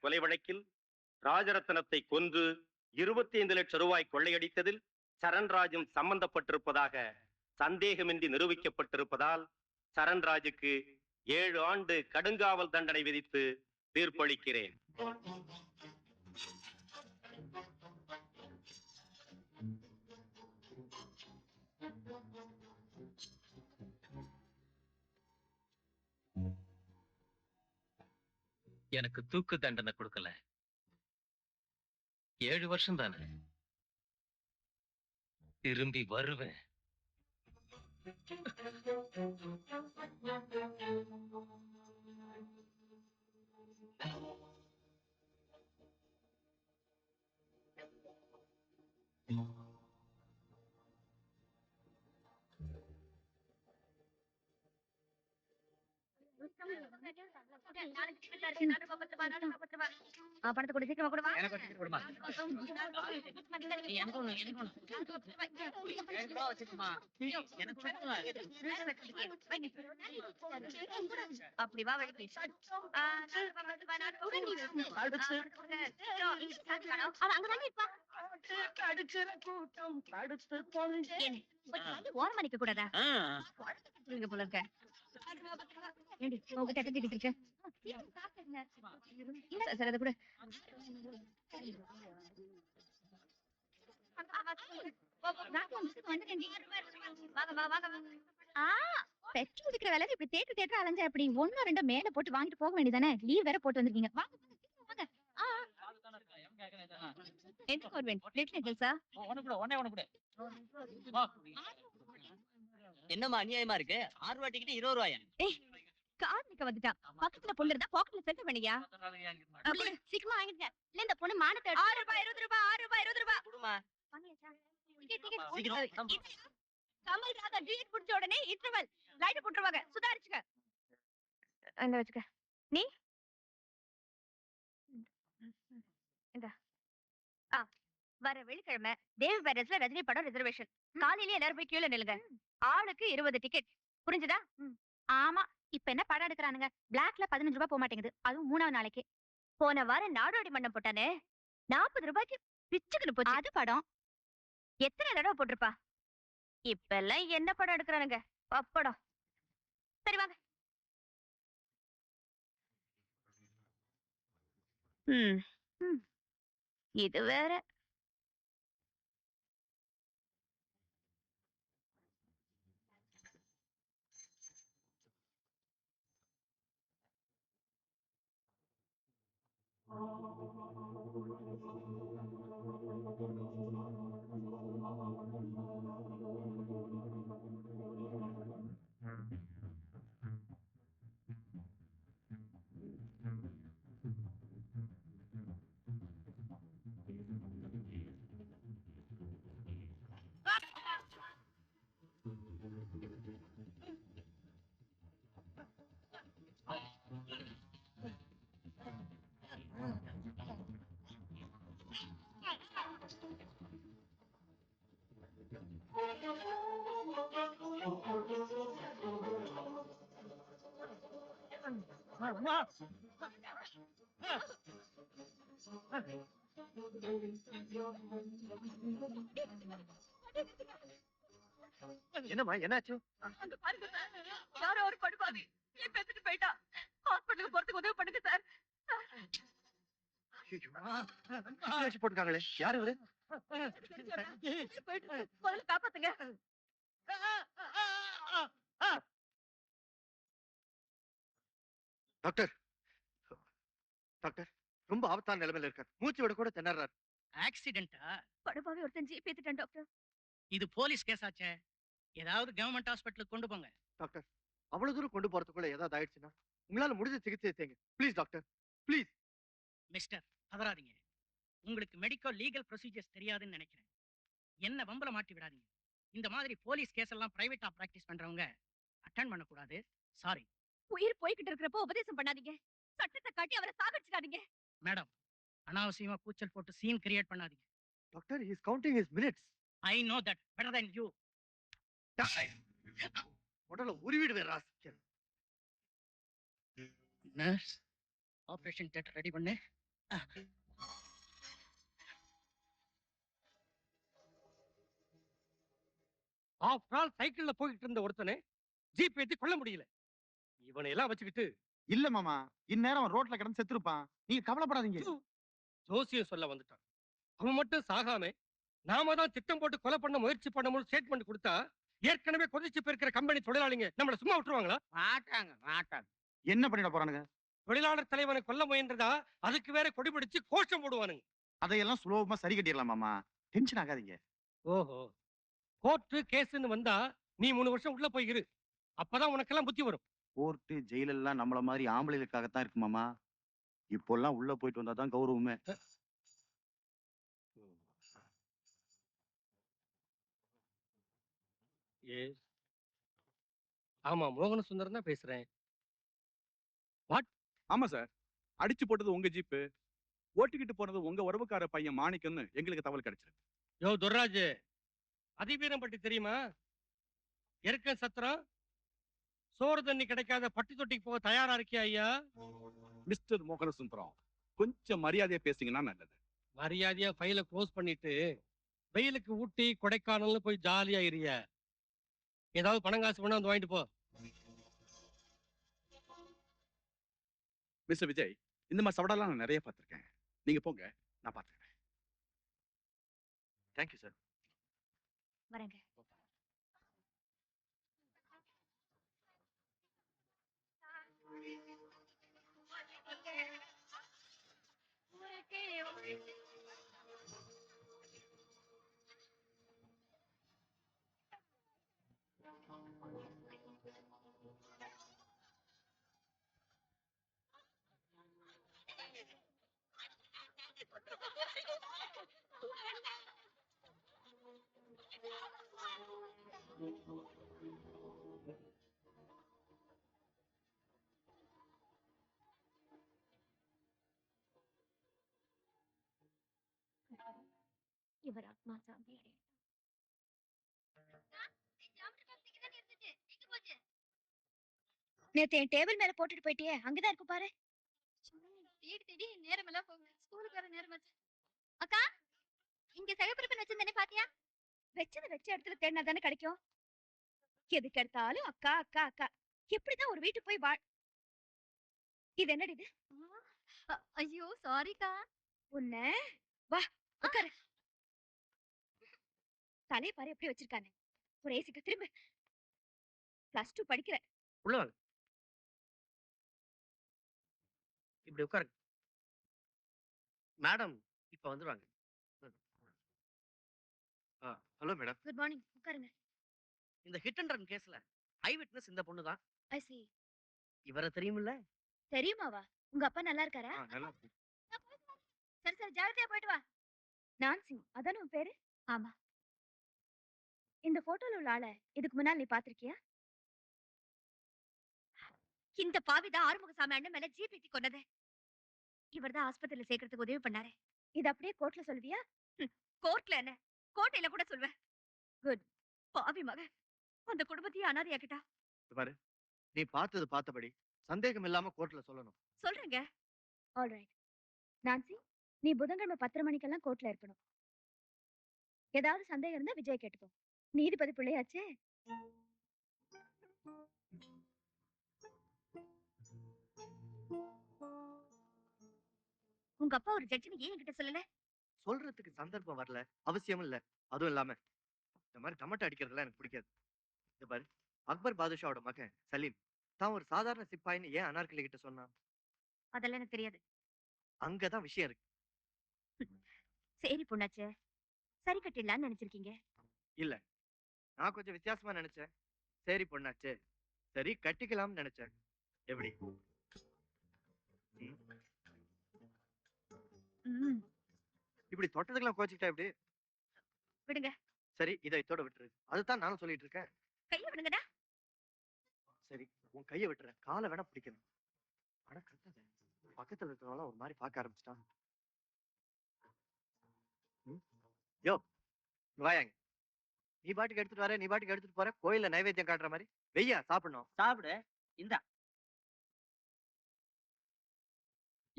கொலை வழக்கில் ராஜரத்னத்தை கொன்று 25 லட்சம் ரூபாய் கொள்ளையடித்ததில் சரண்ராஜும் சம்பந்தப்பட்டிருப்பதாக சந்தேகமின்றி நிரூபிக்கப்பட்டிருப்பதால் சரண்ராஜுக்கு 7 ஆண்டு கடுங்காவல் தண்டனை விதித்து தீர்ப்பளிக்கிறேன். எனக்கு தூக்கு தண்டனை கொடுக்கல, 7 வருஷம் தானே, திரும்பி வருவேன். பணத்தை கூட சீக்கிரமா கொடுமா. அப்படி வா வழி ஓரமணிக்க கூடாதா போல இருக்க. பெற்று குடிக்கிற வேலை இப்படி தேட்டர் அலைஞ்சா அப்படி 1 2 மேல போட்டு வாங்கிட்டு போக வேண்டியதானே. லீவ் வேற போட்டு வந்திருக்கீங்க. என்னமா அநியாயமா இருக்கு? 6 ரூபாய் டிக்கெட் 20 ரூபாயா? கார் நிக்க வந்துட்டா. பக்கத்துல பொண்ணு இருந்தா பாக்கெட்ல செல்ஃபி பண்ணியா? சீக்கிரமா வாங்கிடுங்க. இல்ல இந்த பொண்ணு மானத்தை 6 ரூபாய் 20 ரூபாய் 6 ரூபாய் 20 ரூபாய் குடுமா. சீக்கிரம் கமல் ராதா டிக்கெட் புடிச்ச உடனே இன்டர்வல் லைட் போட்டுருவாங்க. சுதாரிச்சுக்க. அந்த வச்சுக்க. நீ இந்த வர வெள்ளிக்கிழமை தேவி பேரஸ்ல ரஜினி படம் ரிசர்வேஷன். காலையில எல்லாரும் போய் கீழே நில்லுங்க. ஆளுக்கு 20 டிக்கெட். புரிஞ்சுதா? ஆமா. இப்ப என்ன படம் எடுக்கிறானுங்க? பிளாக்ல 15 ரூபாய் போக மாட்டேங்குது. அதுவும் 3ஆவது நாளைக்கு. போன வாரம் நாடோடி மன்னம் போட்டானே 40 ரூபாய்க்கு பிச்சுக்குன்னு போச்சு. அது படம் எத்தனை தடவை போட்டிருப்பா. இப்ப எல்லாம் என்ன படம் எடுக்கிறானுங்க? பப்படம். சரி வாங்க. இது வேற. என்னம்மா என்னாச்சு? யாரோ ஒரு படுபாவி என் பேசிட்டு போயிட்டா. ஹாஸ்பிட்டலுக்கு போறதுக்கு உதவி பண்ணுங்க சார். போட்டுருக்காங்களே, யாரு இவரு? முதல்ல காப்பாத்துங்க. டாக்டர் டாக்டர் ரொம்ப ஆபத்தான நிலைமையில இருக்கார். மூச்சு விட கூட திணறார். ஆக்சிடென்ட்டா? படுபாவி ஒருத்தன் ஜீப் ஏத்திட்டான் டாக்டர். இது போலீஸ் கேஸ் ஆச்சே. ஏதாவது கவர்மெண்ட் ஹாஸ்பிட்டலுக்கு கொண்டு போங்க. டாக்டர் அவ்வளவு தூரம் கொண்டு போறதுக்குள்ள ஏதாவது ஆயிடுச்சுன்னா உங்களால முடிஞ்ச சிகிச்சை செய்யுங்க ப்ளீஸ் டாக்டர் ப்ளீஸ். மிஸ்டர் பதறாதீங்க. உங்களுக்கு மெடிக்கல் லீகல் ப்ரொசீஜர்ஸ் தெரியாதுன்னு நினைக்கிறேன். என்ன வம்பல மாட்டி விடாதீங்க. இந்த மாதிரி போலீஸ் கேஸ் எல்லாம் பிரைவேட்டா பிராக்டிஸ் பண்றவங்க அட்டெண்ட் பண்ணக்கூடாது. சாரி. உயிர் போய்கிட்டு இருக்கிறப்போ உபதேசம் பண்ணாதீங்க. சட்டத்தை காட்டி அவரை சாகடிச்சுக்காதீங்க. மேடம் அனாவசியமா கூச்சல் போட்டு சீன் கிரியேட் பண்ணாதீங்க. Doctor he is counting his minutes. I know that better than you. உடல உருவிடுவேன் rascal. Nurse operation theatre ready பண்ணு. ஆஃப்டர் ஆல் சைக்கிள்ல போயிட்டு இருந்த ஒருத்தனை ஜீப் ஏத்தி கொல்ல முடியல. இவனை எல்லாம் வச்சுக்கிட்டு இல்ல மாமா, இந்நேரம் அவன் ரோட்ல கிடந்து செத்துருப்பான். நீங்க கவலைப்படாதீங்க. ஜோசியம் சொல்ல வந்துட்டான். அவன் மட்டும் சாகாம நாம தான் திட்டம் போட்டு கொலை பண்ண முயற்சி பண்ணணும்னு ஸ்டேட்மெண்ட் கொடுத்தா ஏற்கனவே கொதிச்சு போயிருக்கிற கம்பெனி தொழிலாளிங்க நம்மள சும்மா விட்டுருவாங்களா? மாட்டாங்க. என்ன பண்ணிட போறானுங்க? தொழிலாளர் தலைவனை கொல்ல முயன்றதா அதுக்கு வேற கொடி பிடிச்சு கோஷம் போடுவானுங்க. அதையெல்லாம் சுலபமா சரி கட்டிடலாம் மாமா. டென்ஷன் ஆகாதீங்க. ஓஹோ, கோர்ட்டு கேஸ்ன்னு வந்தா நீ 3 வருஷம் உள்ள போய் இரு. அப்பதான் உனக்கெல்லாம் புத்தி வரும். கோர்ட்டு ஜெயில எல்லாம் நம்மள மாதிரி ஆம்பளைகளுக்காகத்தான் இருக்கு மாமா. இப்போல்லாம் உள்ள போயிட்டு வந்தாதான் கௌரவமே. ஆமா, மோகன சுந்தரம் தான் பேசுறேன். ஆமா சார், அடிச்சு போட்டது உங்க ஜீப்பு, ஓட்டிக்கிட்டு போனது உங்க உறவுக்கார பையன் மாணிக்கம்னு எங்களுக்கு தகவல் கிடைச்சிருக்கு. யோ துர்ராஜ், அதிவீரம் பற்றி தெரியுமா? எருக்க சத்திரம் சோறு தண்ணி கிடைக்காத பட்டி தொட்டிக்கு போக தயாரா இருக்கியா ஐயா? மிஸ்டர் மோகன சுந்தரம், கொஞ்சம் மரியாதையா பேசிங்கன்னா நல்லது. மரியாதையா ஃபைல க்ளோஸ் பண்ணிட்டு வெயிலுக்கு ஊட்டி கொடைக்கானல்னு போய் ஜாலியா இருய. ஏதாவது பணம் காசு வேணா வந்து வாங்கிட்டு போ. மிஸ்டர் விஜய், இந்த மாதிரி சவடாலாம் நான் நிறைய பார்த்திருக்கேன். நீங்க போங்க, நான் பார்த்துக்கிறேன். Thank you sir. வரேங்க. இவர் ஆத்மா சாந்தி அடையட்டும். நேத்து என் டேபிள் மேல போட்டுட்டு போயிட்டியே, அங்கதான் இருக்கு பாரு. தேடி தேடி நேரம் எல்லாம் போகுது. ஸ்கூலுக்கு வர நேரம் ஆச்சு. அக்கா, இங்க சகப்பிரப்பன் வச்சிருந்தேனே பாத்தியா? வச்சத வச்ச இடத்துல தேடினா தானே கிடைக்கும். எதுக்கு எடுத்தாலும் அக்கா அக்கா அக்கா. எப்படிதான் ஒரு வீட்டுக்கு போய் வாழ். இது என்னடி இது? ஐயோ சாரிக்கா. உன்ன வா உட்காரு. தலைய பாரு எப்படி வச்சிருக்கானே. ஒரு ஏசிக்கு திரும்ப. +2 படிக்கிற. உள்ள வாங்க. இப்படி உட்காருங்க. மேடம் இப்ப வந்துருவாங்க. Hello madam. Good morning. உட்காருங்க. இந்த ஹிட் அண்ட் ரன் கேஸ்ல ஐ விட்னஸ் இந்த பொண்ணு தான். ஐ see. இவரை தெரியுமில்ல? தெரியுமாவா? உங்க அப்பா நல்லா இருக்காரா? நல்லா சரி சரி, ஜாகிரதையா போயிட்டு வா. நான்சி, அதானே உன் பேரு? ஆமா. இந்த போட்டோல உள்ள ஆளை இதுக்கு முன்னால் நீ பாத்திருக்கியா? இந்த பாவிதான் ஆறுமுகசாமி அண்ணன் மேல ஜீப் ஏத்தி கொண்டது. இவர்தான் ஆஸ்பத்திரியில சேர்க்கறதுக்கு உதவி பண்ணாரு. இது அப்படியே கோர்ட்ல சொல்வியா? கோர்ட்ல என்ன, கோட்டையில கூட சொல்வேன். குட். பாவி மக அந்த குடும்பத்தையே அனாதையாக்கிட்டா. பாரு, நீ பார்த்தது பார்த்தபடி சந்தேகம் இல்லாம கோர்ட்ல சொல்லணும். சொல்றேங்க. ஆல்ரைட். நான்சி, நீ புதன்கிழமை 10:30 மணிக்கெல்லாம் கோர்ட்ல இருக்கணும். ஏதாவது சந்தேகம் இருந்தா விஜய் கேட்டுக்கோ. நீதிபதி பிள்ளையாச்சே. உங்க அப்பா ஒரு ஜட்ஜின்னு ஏன் என்கிட்ட சொல்லல? சொல்றதுக்கு சந்தர்ப்பம் வரல, அவசியம் இல்ல. அதுவும் இல்லாம இந்த மாதிரி டமட்டை அடிக்கிறதுலாம் எனக்கு பிடிக்காது. இந்த பாரு, அக்பர் பாதுஷாவோட மகன் சலீம் தான் ஒரு சாதாரண சிப்பாயின்னு ஏன் அனார்கலி கிட்ட சொன்னான்? அதெல்லாம் எனக்கு தெரியாது. அங்கதான் விஷயம் இருக்கு. சரி பொண்ணாச்சே, சரி கட்டிடலான்னு நினைச்சிருக்கீங்க. இல்ல, நான் கொஞ்சம் வித்தியாசமா நினைச்சேன். சரி பொண்ணாச்சே, சரி கட்டிக்கலாம்னு நினைச்சேன். எப்படி? ம், இப்படி தொட்டதுக்கெல்லாம் கோச்சிக்கிட்டா எப்படி? விடுங்க. சரி, இதை இதோட விட்டுரு. அதுதான் நானும் சொல்லிட்டு இருக்கேன். கைய விடுங்கடா. சரி, உன் கையை விட்டுறேன், காலை வேணா பிடிக்கணும். ஆனா கத்தாத, பக்கத்துல இருக்கிறவங்க ஒரு மாதிரி பார்க்க ஆரம்பிச்சிட்டான். யோ வாயாங்க. நீ பாட்டுக்கு எடுத்துட்டு வர, நீ பாட்டுக்கு எடுத்துட்டு போற. கோயில்ல நைவேத்தியம் காட்டுற மாதிரி வெய்யா சாப்பிடணும். சாப்பிடு. இந்தா.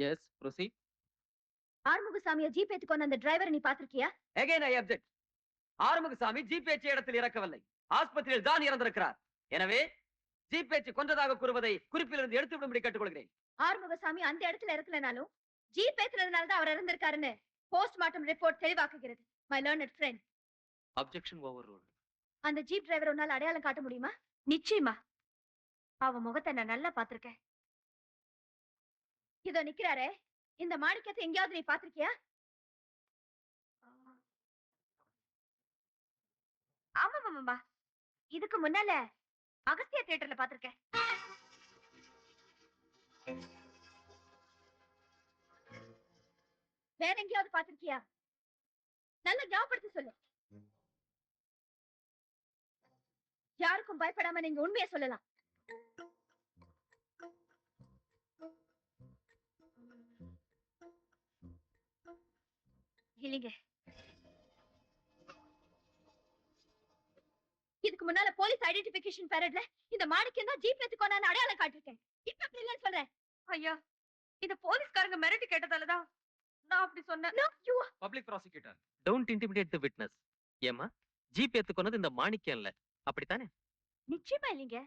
Yes proceed. ஆறுமுகசாமிய ஜீப் ஏத்துக்கொண்டு அந்த டிரைவரை நீ பாத்திருக்கியா? Again I object. ஆறுமுகசாமி ஜீப் ஏற்றிய இடத்தில் இறக்கவில்லை, ஆஸ்பத்திரியில் தான் இறந்திருக்கிறார். எனவே ஜீப் ஏற்றி கொன்றதாக கூறுவதை குறிப்பிலிருந்து எடுத்து விடும்படி கேட்டுக்கொள்கிறேன். ஆறுமுகசாமி அந்த இடத்துல இருக்கலனாலும் ஜீப் ஏத்துறதுனால தான் அவர் இறந்திருக்காருன்னு போஸ்ட்மார்ட்டம் ரிப்போர்ட் தெளிவாக்குகிறது. My learned friend. Objection overrule. அந்த ஜீப் டிரைவர் உன்னால அடையாளம் காட்ட முடியுமா? நிச்சயமா. அவ முகத்தை நான் நல்லா பாத்திருக்கேன். இதோ நிக்கிறாரே, இந்த மாணிக்கத்தை எங்கேயாவது நீ பாத்திருக்கியா? ஆமாமாமா, இதுக்கு முன்னால அகஸ்தியா தியேட்டர்ல பாத்திருக்கேன். வேற எங்கேயாவது பாத்திருக்கியா? நல்ல ஞாபகப்படுத்தி சொல்லு. யாருக்கும் பயப்படாம நீங்க உண்மையை சொல்லலாம். இல்லைங்க, இதுக்கு முன்னால போலீஸ் ஐடென்டிபிகேஷன் பரேட்ல இந்த மாணிக்கம் தான் ஜீப் ஏத்துக்கோனான்னு அடையாளம் காட்டிருக்கேன். இப்ப அப்படி இல்லைன்னு சொல்றேன். ஐயா, இந்த போலீஸ்காரங்க மிரட்டி கேட்டதாலதான் நான் அப்படி சொன்னேன். Public prosecutor, don't intimidate the witness. ஏமா, ஜீப் ஏத்துக்கொன்னது இந்த மாணிக்கம் இல்ல, அப்படித்தானே? நிச்சயமா இல்லைங்க.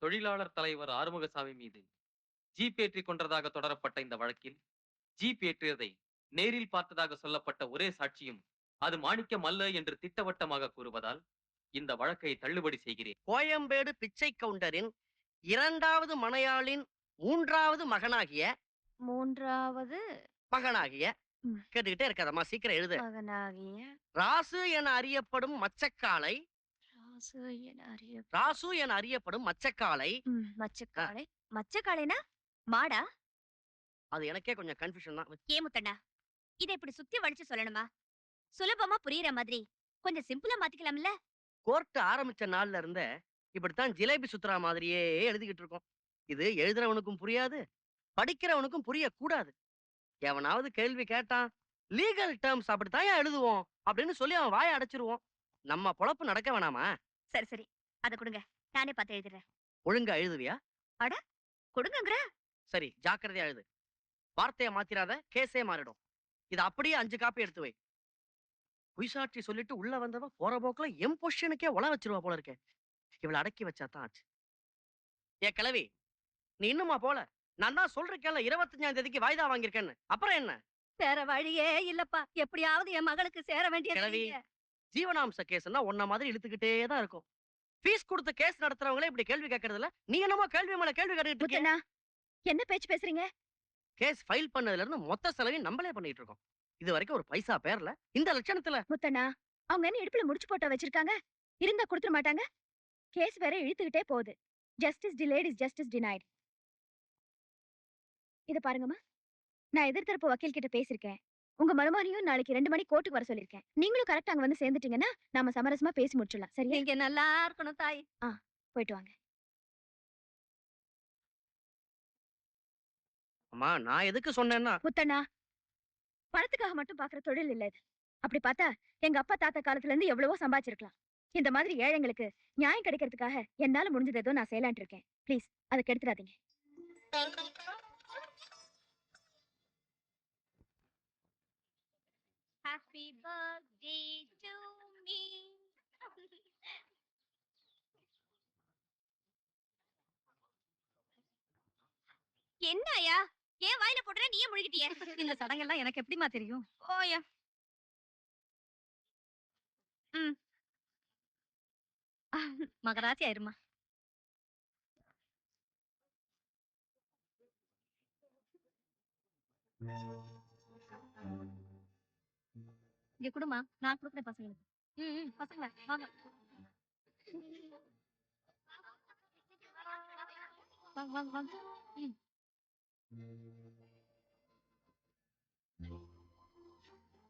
தொழிலாளர் தலைவர் ஆறுமுகசாமி மீது ஜீப் ஏற்றி கொன்றதாக தொடரப்பட்ட இந்த வழக்கில் ஜீப் ஏற்றியதை நேரில் பார்த்ததாக சொல்லப்பட்ட ஒரே சாட்சியும் அது மாணிக்கம் அல்ல என்று திட்டவட்டமாக கூறுவதால் இந்த வழக்கை தள்ளுபடி செய்கிறேன். கோயம்பேடு பிச்சை கவுண்டரின் இரண்டாவது மனையாளின் மூன்றாவது மகனாகிய கேட்டுக்கிட்டே இருக்காதம்மா, சீக்கிரம் எழுது. ராசு என அறியப்படும் மச்சக்காலை மச்சக்காலைனா மாடா? அது எனக்கே கொஞ்சம் கன்ஃபியூஷன் தான். முத்தண்ணா, இதை இப்படி சுத்தி வளைச்சு சொல்லணுமா? சுலபமா புரியுற மாதிரி கொஞ்சம் சிம்பிளா மாத்திக்கலாம்ல? கோர்ட் ஆரம்பிச்ச நாள்ல இருந்த இப்படித்தான் ஜிலேபி சுத்துறா மாதிரியே எழுதிக்கிட்டு இருக்கோம். இது எழுதுறவனுக்கும் புரியாது, படிக்கிறவனுக்கும் புரியக்கூடாது. எவனாவது கேள்வி கேட்டான், லீகல் டேர்ம்ஸ் அப்படித்தான் எழுதுவோம் அப்படின்னு சொல்லி அவன் வாயை அடைச்சிருவோம். நம்ம பொழப்பு நடக்க வேணாமா? சரி சரி, அத கொடுங்க, நானே பார்த்து எழுதுறேன். ஒழுங்கா எழுதுவியா? அட கொடுங்கங்கற. சரி, ஜாக்கிரதையா எழுது. வார்த்தையை மாத்திராத, கேஸே மாறிடும். இது அப்படியே 5 காப்பி எடுத்து வை. பொய்சாட்சி சொல்லிட்டு உள்ள வந்தவன் போற போக்குல எம் பொசிஷனுக்கே உல வச்சிருவா போல இருக்கே. இவளை அடக்கி வச்சாதான் ஆச்சு. ஏ கிழவி, நீ இன்னுமா போல? நான் தான் சொல்றேன்ல 25ஆம் தேதிக்கு வாய்தா வாங்கியிருக்கேன்னு. அப்புறம் என்ன? வேற வழியே இல்லப்பா, எப்படியாவது என் மகளுக்கு சேர கிழவி, வேண்டியது. ஜீவனாம்ச கேஸ்னா உன்ன மாதிரி இழுத்துக்கிட்டே தான் இருக்கும். ஃபீஸ் கொடுத்து கேஸ் நடத்துறவங்களே இப்படி கேள்வி கேட்கறதுல நீ என்னமோ கேள்வி மேல கேள்வி கேட்டுட்டு இருக்க. முத்தண்ணா, என்ன பேச்சு பேசுறீங்க? கேஸ் ஃபைல் பண்ணதுல இருந்து மொத்த செலவையும் நம்மளே பண்ணிட்டு இருக்கோம். இது வரைக்கும் ஒரு பைசா பேர்ல இந்த லட்சணத்துல. முத்தண்ணா, அவங்க என்ன இடுப்புல முடிச்சு போட்டா வச்சிருக்காங்க? இருந்தா கொடுத்துட மாட்டாங்க. கேஸ் வேற இழுத்துக்கிட்டே போகுது. Justice delayed is justice denied. இத பாருங்கம்மா, நான் எதிர்த்தரப்பு வக்கீல் கிட்ட பேசிருக்கேன். உங்க மருமகனையும் நாளைக்கு 2 மணி கோர்ட்டுக்கு வர சொல்லிருக்கேன். நீங்களும் கரெக்டா அங்க வந்து சேர்ந்துட்டீங்கன்னா நாம சமரசமா பேசி முடிச்சிடலாம். சரி, நீங்க நல்லா இருக்கணும் தாய். போயிட்டு வாங்க. அம்மா, நான் எதுக்கு சொன்னேன்னா, முத்தண்ணா, பணத்துக்காக மட்டும் பாக்குற தொழில் இல்ல இது. அப்படி பார்த்தா எங்க அப்பா தாத்தா காலத்துல இருந்து எவ்வளவோ சம்பாதிச்சிருக்கலாம். இந்த மாதிரி ஏழைங்களுக்கு நியாயம் கிடைக்கிறதுக்காக என்னால முடிஞ்சது ஏதோ நான் செய்யலான் இருக்கேன். ப்ளீஸ் அதை கெடுத்துறாதீங்க. Happy birthday to me. என்னையா ஏன் வாயில போடுற? நீயே முழுகிட்டியே. இந்த சடங்கெல்லாம் எனக்கு எப்படிமா தெரியும்? ஓயா. மகராசி ஆயிருமா. இங்க குடுமா, நான் கொடுக்குறேன் பசங்களுக்கு. பசங்கள வாங்க வாங்க வாங்க வாங்க.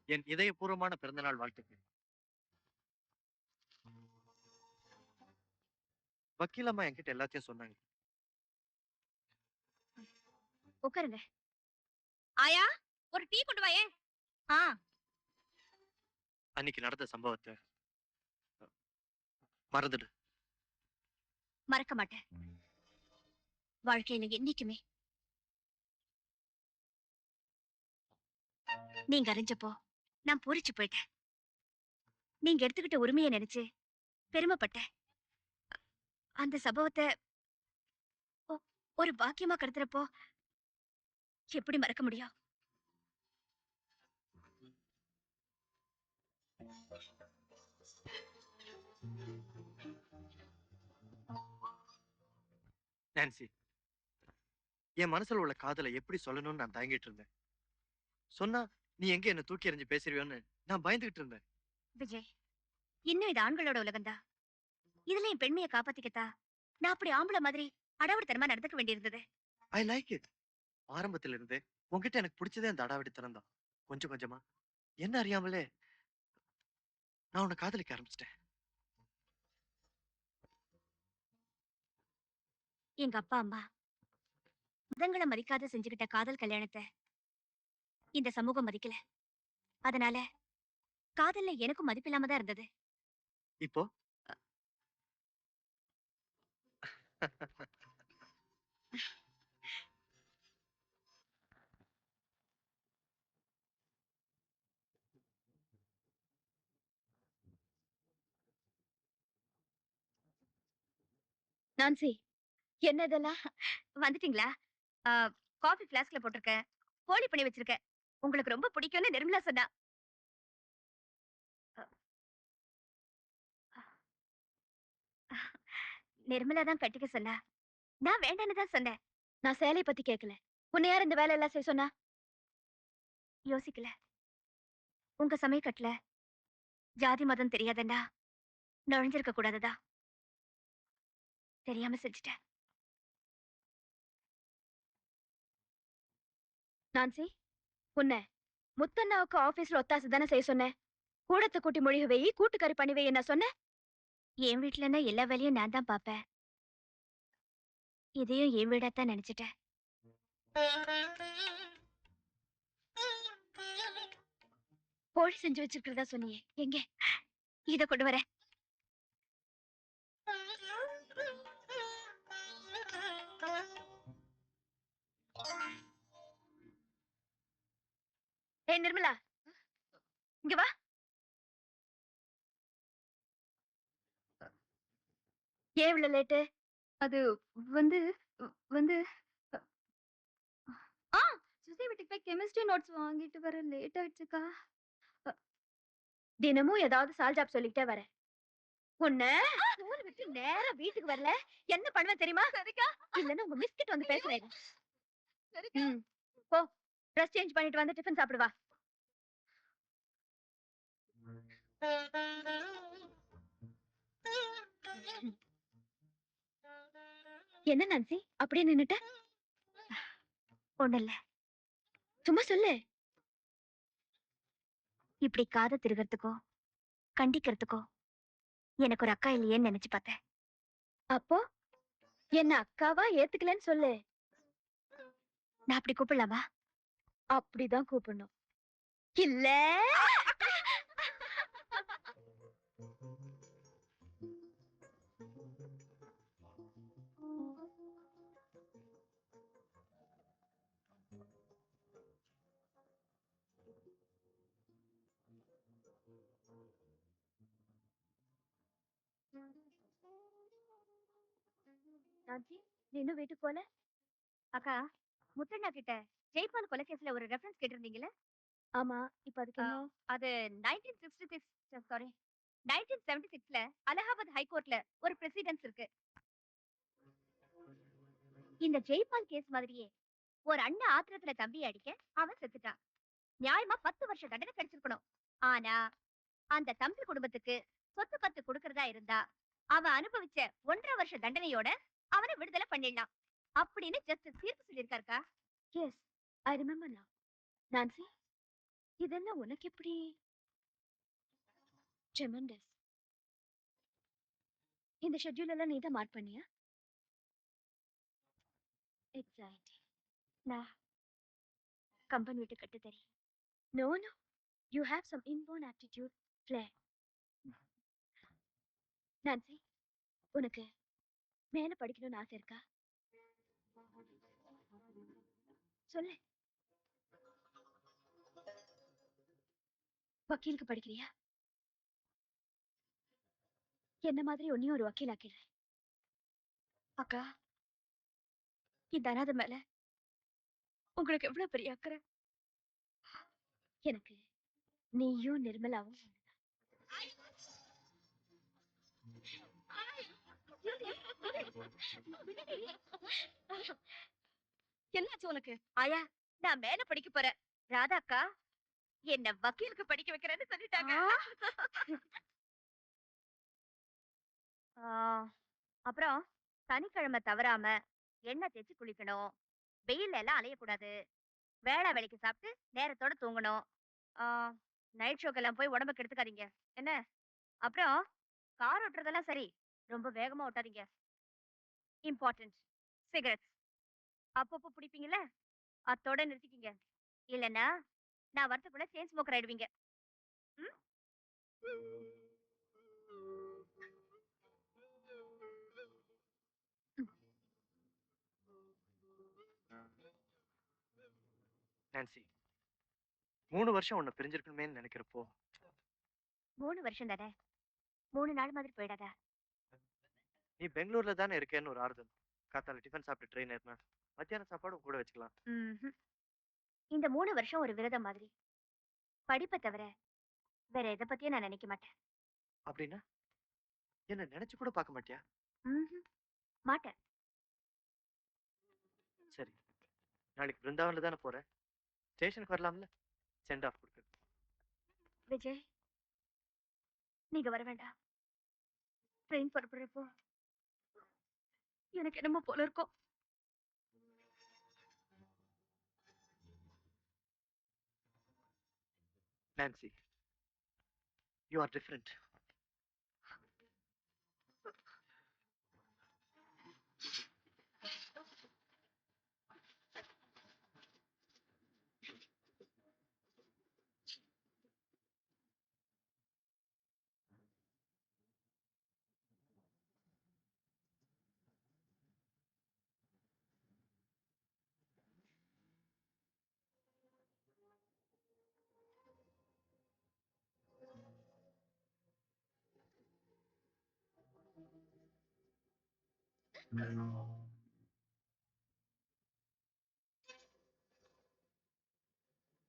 என் இதயபூர்வமான பிறந்தநாள் வாழ்த்துக்கள். வக்கீலம்மா என்கிட்ட எல்லாத்தையும் சொன்னாங்க. உட்காருங்க. ஆயா, ஒரு டீ கொண்டு வாயே. அன்னைக்கு நடந்த சம்பவத்தை மறந்துடு. மறக்க மாட்டேன். வாழ்க்கையில என்னைக்குமே நீங்க அறிஞ்சப்போ நான் பூரிச்சு போயிட்டேன். நீங்க எடுத்துக்கிட்ட உரிமையை நினைச்சு பெருமைப்பட்டேன். அந்த சம்பவத்தை ஒரு பாக்கியமா கருத்துறப்போ எப்படி மறக்க முடியும்? நான்சி, என் மனசுல உள்ள காதலை எப்படி சொல்லணும்னு நான் தயங்கிட்டு இருந்தேன். சொன்னா நீ எங்க என்ன தூக்கி எறிஞ்சு பேசிருவியோன்னு நான் பயந்துகிட்டு இருந்தேன். விஜய், இன்னும் இது ஆண்களோட உலகம்தான். இதுல என் பெண்மையை காப்பாத்திக்கத்தா நான் அப்படி ஆம்பளை மாதிரி அடாவடித்தனமா நடந்துக்க வேண்டியிருந்தது. I like it. ஆரம்பத்துல இருந்து உன்கிட்ட எனக்கு பிடிச்சதே அந்த அடாவடித்தனம் தான். கொஞ்சம் கொஞ்சமா என்ன அறியாமலே நான் உன்னை காதலிக்க ஆரம்பிச்சிட்டேன். எங்க அப்பா அம்மா மதங்களை மதிக்காத செஞ்சுக்கிட்ட காதல் கல்யாணத்தை இந்த சமூகம் மதிக்கல. அதனால காதல்ல எனக்கும் மதிப்பில்லாம தான் இருந்தது. இப்போ நான்சி, என்ன இதெல்லாம்? வந்துட்டீங்களா? காஃபி பிளாஸ்க்ல போட்டிருக்கேன். கோழி பண்ணி வச்சிருக்கேன். உங்களுக்கு ரொம்ப பிடிக்கும்னு நிர்மலா சொன்னா. நிர்மலா தான் கட்டிக்க சொன்னா. நான் வேண்டான்னு தான் சொன்னேன். நான் சேலை பத்தி கேட்கல. உன்னை யார் இந்த வேலை எல்லாம் செய்ய சொன்னா? யோசிக்கல. உங்க சமயக்கட்டுல ஜாதி மதம் தெரியாதண்டா நுழைஞ்சிருக்க கூடாததா தெரியாம செஞ்சுட்டேன். நான்சி, உன்னை முத்தண்ணாவுக்கு ஆபீஸ்ல ஒத்தாசு தானே செய்ய சொன்னேன். கூடத்தை கூட்டி மொழிக வை, கூட்டுக்கறி பண்ணி வை என்ன சொன்ன? என் வீட்டுலன்னா எல்லா வேலையும் நான் தான் பாப்பேன். இதையும் என் வீடாத்தான் நினைச்சிட்டேன். கோழி செஞ்சு வச்சிருக்கிறதா சொன்னியே, எங்க? இத கொண்டு வரேன். ஏய் நிர்மலா, இங்க வா. ஏன் இவ்வளவு லேட்டு? அது வந்து வந்து சுசி வீட்டுக்கு போய் கெமிஸ்ட்ரி நோட்ஸ் வாங்கிட்டு வர லேட் ஆயிடுச்சுக்கா. தினமும் ஏதாவது சால் ஜாப் சொல்லிட்டே வரேன். உன்ன ஸ்கூல் விட்டு நேரா வீட்டுக்கு வரல என்ன பண்ணுவேன் தெரியுமா? சரிக்கா. இல்லன்னா உங்க மிஸ்கிட் வந்து பேசுறேன். சரிக்கா. போ, ட்ரெஸ் சேஞ்ச் பண்ணிட்டு வந்து டிஃபன் சாப்பிடு வா. என்ன நான்சி அப்படியே நின்னுட்ட? ஒண்ணு இல்ல, சும்மா சொல்லு. இப்படி காதை திருகிறதுக்கோ கண்டிக்கிறதுக்கோ எனக்கு ஒரு அக்கா இல்லையேன்னு நினைச்சு பார்த்தேன். அப்போ என்ன அக்காவா ஏத்துக்கலன்னு சொல்லு. நான் அப்படி கூப்பிடலாமா? அப்படிதான் கூப்பிடணும். இல்ல நான்சி, நீ இன்னும் வீட்டுக்கு போல? அக்கா, முத்தண்ணா கிட்ட ஜெய்பால் கொலை கேஸ்ல ஒரு ரெஃபரன்ஸ் கேட்டிருந்தீங்கல்ல? ஆமா, இப்ப அதுக்கு என்ன? அது 1966 சாரி 1976ல அலகாபாத் ஹைகோர்ட்ல ஒரு பிரசிடென்ஸ் இருக்கு. இந்த ஜெய்பால் கேஸ் மாதிரியே ஒரு அண்ணன் ஆத்திரத்துல தம்பியை அடிக்க அவன் செத்துட்டான். நியாயமா 10 வருஷம் தண்டனை கிடைச்சிருக்கணும். ஆனா அந்த தம்பி குடும்பத்துக்கு சொத்து பத்து கொடுக்கறதா இருந்தா அவன் அனுபவிச்ச 1.5 வருஷ தண்டனையோட அவனை விடுதலை பண்ணிடலாம் அப்படின்னு ஜஸ்டிஸ் தீர்ப்பு சொல்லியிருக்காருக்கா. எஸ், ஐ ரிமெம்பர் நவ. நான்சி, இதெல்லாம் உனக்கு எப்படி? ட்ரெமெண்டஸ். இந்த ஷெட்யூல் எல்லாம் நீ தான் மார்க் பண்ணியா? எக்ஸைட்டிங். நான் கம்பன் விட்டு கட்டு தரி. No no, you have some inborn aptitude flair. Nancy, உனக்கு மேல படிக்கணும்னு ஆசை இருக்கா? சொல்லு. வக்கீலுக்கு படிக்கிறியா? என்ன மாதிரி உன்னையும் ஒரு வக்கீல் ஆக்கிடுறேன். அக்கா, இந்த அனாதை மேல உங்களுக்கு எவ்வளவு பெரிய அக்கறை. எனக்கு நீயும் நிர்மலாவும் என்னாச்சு உனக்கு? ஆயா, நான் மேல படிக்க போறேன். ராதா அக்கா என்ன வக்கீலுக்கு படிக்க வைக்கிறேன்னு சொல்லிட்டாங்க. அப்புறம் சனிக்கிழமை தவறாம எண்ணெய் தேய்ச்சி குளிக்கணும், வெயில்ல எல்லாம் அலையக்கூடாது, வேளா வேலைக்கு சாப்பிட்டு நேரத்தோட தூங்கணும், நைட் ஷோக்கெல்லாம் போய் உடம்ப கெடுத்துக்காதீங்க என்ன. அப்புறம் கார் ஓட்டுறதெல்லாம் சரி, ரொம்ப வேகமா ஓட்டாதீங்க. இம்பார்ட்டன்ட், சிகரெட்ஸ் அப்பப்போ பிடிப்பீங்கல்ல, அத்தோட நிறுத்திக்கிங்க. இல்லைன்னா நான் வரத்துக்குள்ள செயின் ஸ்மோக்கர் ஆயிடுவீங்க. ம்? நான்சி, 3 வருஷம் உன்னை பிரிஞ்சிருக்கணுமேன்னு நினைக்கிறப்போ 3 வருஷம் தானே, 3 நாள் மாதிரி போயிடாதா? நீ பெங்களூர்ல தானே இருக்கேன்னு ஒரு ஆறுதல். காத்தால டிஃபன் சாப்பிட்டு ட்ரெயின் ஏறினா மத்தியானம் சாப்பாடு கூட வச்சுக்கலாம். ம்ஹும். இந்த 3 வருஷம் ஒரு விரதம் மாதிரி. படிப்பை தவிர வேற எதை பத்தியும் நான் நினைக்க மாட்டேன். அப்படின்னா என்ன நினைச்சு கூட பார்க்க மாட்டியா? ம்ஹும். மாட்டேன். சரி, நாளைக்கு பிருந்தாவன்ல தானே போறேன், ஸ்டேஷனுக்கு வரலாம்ல சென்ட் ஆஃப் கொடுக்க. விஜய், நீங்க வர வேண்டாம். ட்ரெயின் புறப்படுறப்போ எனக்கு என்னமோ போல இருக்கும். Nancy, you are different.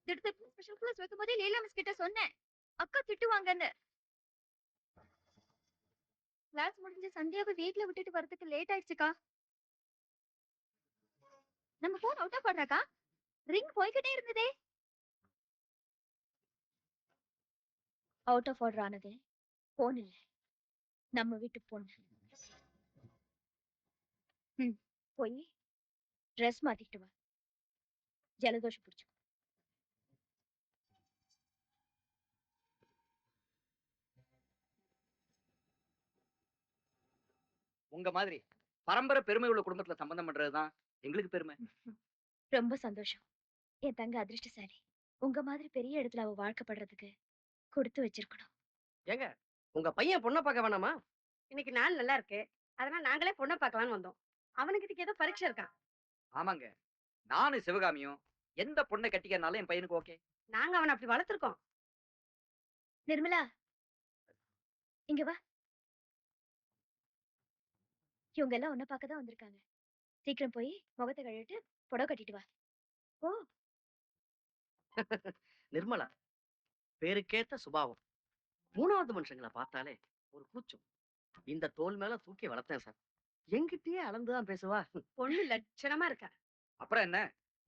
திடுதிப்புன்னு ஸ்பெஷல் கிளாஸ் வைக்கும்போதே லீலா மிஸ் கிட்ட சொன்னேன், அக்கா திட்டுவாங்கன்னு. கிளாஸ் முடிஞ்சு சந்தியாவை வீட்ல விட்டுட்டு வரதுக்கு லேட் ஆயிடுச்சுக்கா. நம்ம போன் அவுட் ஆஃப் ஆர்டராக்கா? ரிங் போய்கிட்டே இருந்ததே. அவுட் ஆஃப் ஆர்டர் ஆனது போன் இல்ல, நம்ம வீட்டு பொண்ணு. போய் ட்ரெஸ் மாத்திட்டு வா, ஜலதோஷம் பிடிச்சு. உங்க மாதிரி பரம்பரை பெருமை உள்ள குடும்பத்துல சம்பந்தம் பண்றதுதான் எங்களுக்கு பெருமை. ரொம்ப சந்தோஷம். என் தங்க அதிர்ஷ்டசாலி. உங்க மாதிரி பெரிய இடத்துல அவ வாழ்க்கப்படுறதுக்கு கொடுத்து வச்சிருக்கணும். ஏங்க, உங்க பையன் பொண்ணை பார்க்க வேணாமா? இன்னைக்கு நாள் நல்லா இருக்கு, அதனால நாங்களே பொண்ணை பார்க்கலாம்னு வந்தோம். அவனுக்கு ஏதோ பரீட்சை இருக்கான். ஆமாங்க, நானும் சிவகாமியும் எந்த பொண்ணை கட்டிக்கிறனாலும் என் பையனுக்கு ஓகே. நாங்க அவனை அப்படி வளர்த்திருக்கோம். நிர்மலா, இங்க வா. இவங்க எல்லாம் உன்னை பார்க்க தான் வந்திருக்காங்க. சீக்கிரம் போய் முகத்தை கழுவிட்டு புடவை கட்டிட்டு வா. ஓ, நிர்மலா பேருக்கேத்த சுபாவம். 3வது மனுஷங்களை பார்த்தாலே ஒரு கூச்சம். இந்த தோல் மேல தூக்கி வளர்த்தேன் சார். என்கிட்டயே அளந்துதான் பேசுவா. பொண்ணு லட்சணமா இருக்கா. அப்புறம் என்ன,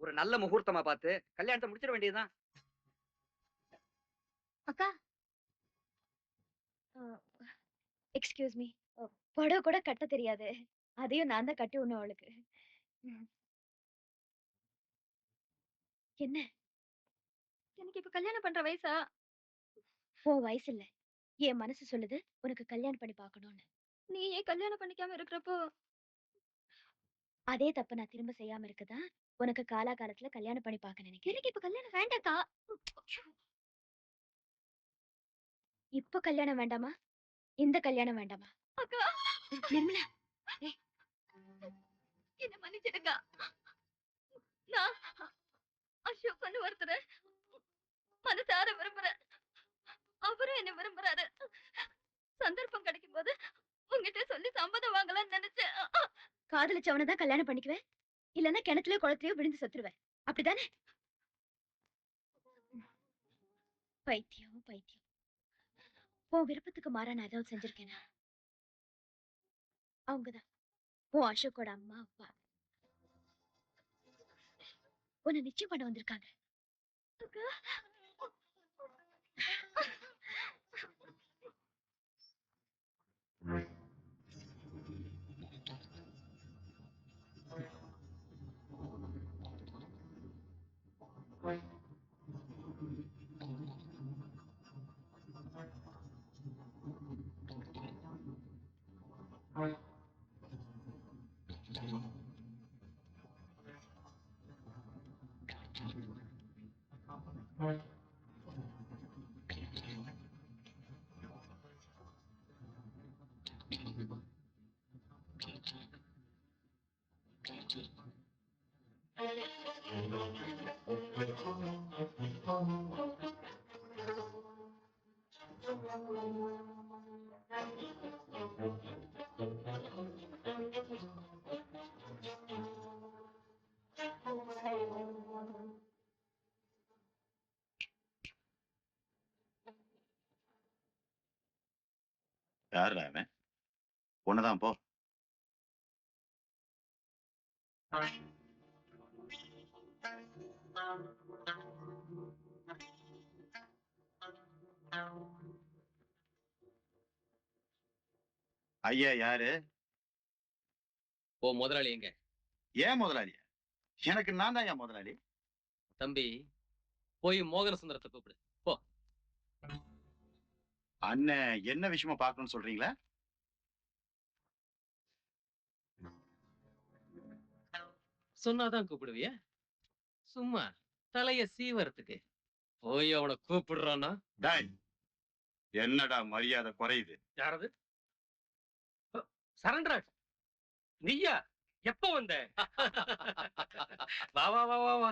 ஒரு நல்ல முகூர்த்தமா பார்த்து கல்யாணத்தை முடிச்சிட வேண்டியதுதான். அக்கா, எக்ஸ்கியூஸ் மீ, புடவை கூட கட்ட தெரியாது, அதையும் நான் தான் கட்டி விடணும் அவளுக்கு. என்ன, எனக்கு இப்ப கல்யாணம் பண்ற வயசா? ஓ வயசு இல்ல, என் மனசு சொல்லுது உனக்கு கல்யாணம் பண்ணி பார்க்கணும்னு. நீ ஏன் கல்யாணம் பண்ணிக்காம இருக்கிறப்போ அதே தப்ப நான் திரும்ப செய்யாம இருக்கதான் உனக்கு காலாகாலத்துல கல்யாணம் பண்ணி பார்க்க நினைக்கிறேன். எனக்கு இப்ப கல்யாணம் வேண்டாக்கா. இப்ப கல்யாணம் வேண்டாமா? இந்த கல்யாணம் வேண்டாமா? அக்கா நிர்மலா, ஏய், என்ன மன்னிச்சிடுங்க. நான் அசோக் ஒருத்தர் மனசார விரும்புறேன். அவரும் என்ன விரும்புறாரு. சந்தர்ப்பம் கிடைக்கும் போது உங்ககிட்ட சொல்லி சம்மதம் வாங்கலாம்னு நினைச்சேன். காதலிச்சவனை தான் கல்யாணம் பண்ணிக்குவேன், இல்லன்னா கிணத்துலயோ குளத்துலயோ விழுந்து செத்துருவேன். அப்படிதானே? பைத்தியம் பைத்தியம். உன் விருப்பத்துக்கு மாறா நான் ஏதாவது செஞ்சிருக்கேனா? அவங்கதான் உன் அசோக்கோட அம்மா அப்பா உன்னை நிச்சயம் பண்ண வந்திருக்காங்க. யாருடா அவன்? ஒண்ணுதான் போ. ஐயா யாரு? ஓ முதலாளி எங்க? ஏன் முதலாளியா? எனக்கு நான் தான் ஏன் முதலாளி. தம்பி போய் மோகன சுந்தரத்தை கூப்பிடு. போ. அண்ணன் என்ன விஷயமா பார்க்கணும்னு சொல்றீங்களா? சொன்னாதான் கூப்பிடுவிய? சும்மா தலைய சீவறதுக்கு போய் அவனை கூப்பிடுறானா? டாய், என்னடா மரியாதை குறையுது? யாரது? சரண்ராஜ், நீயா? எப்ப வந்த? வா வா வா வா வா.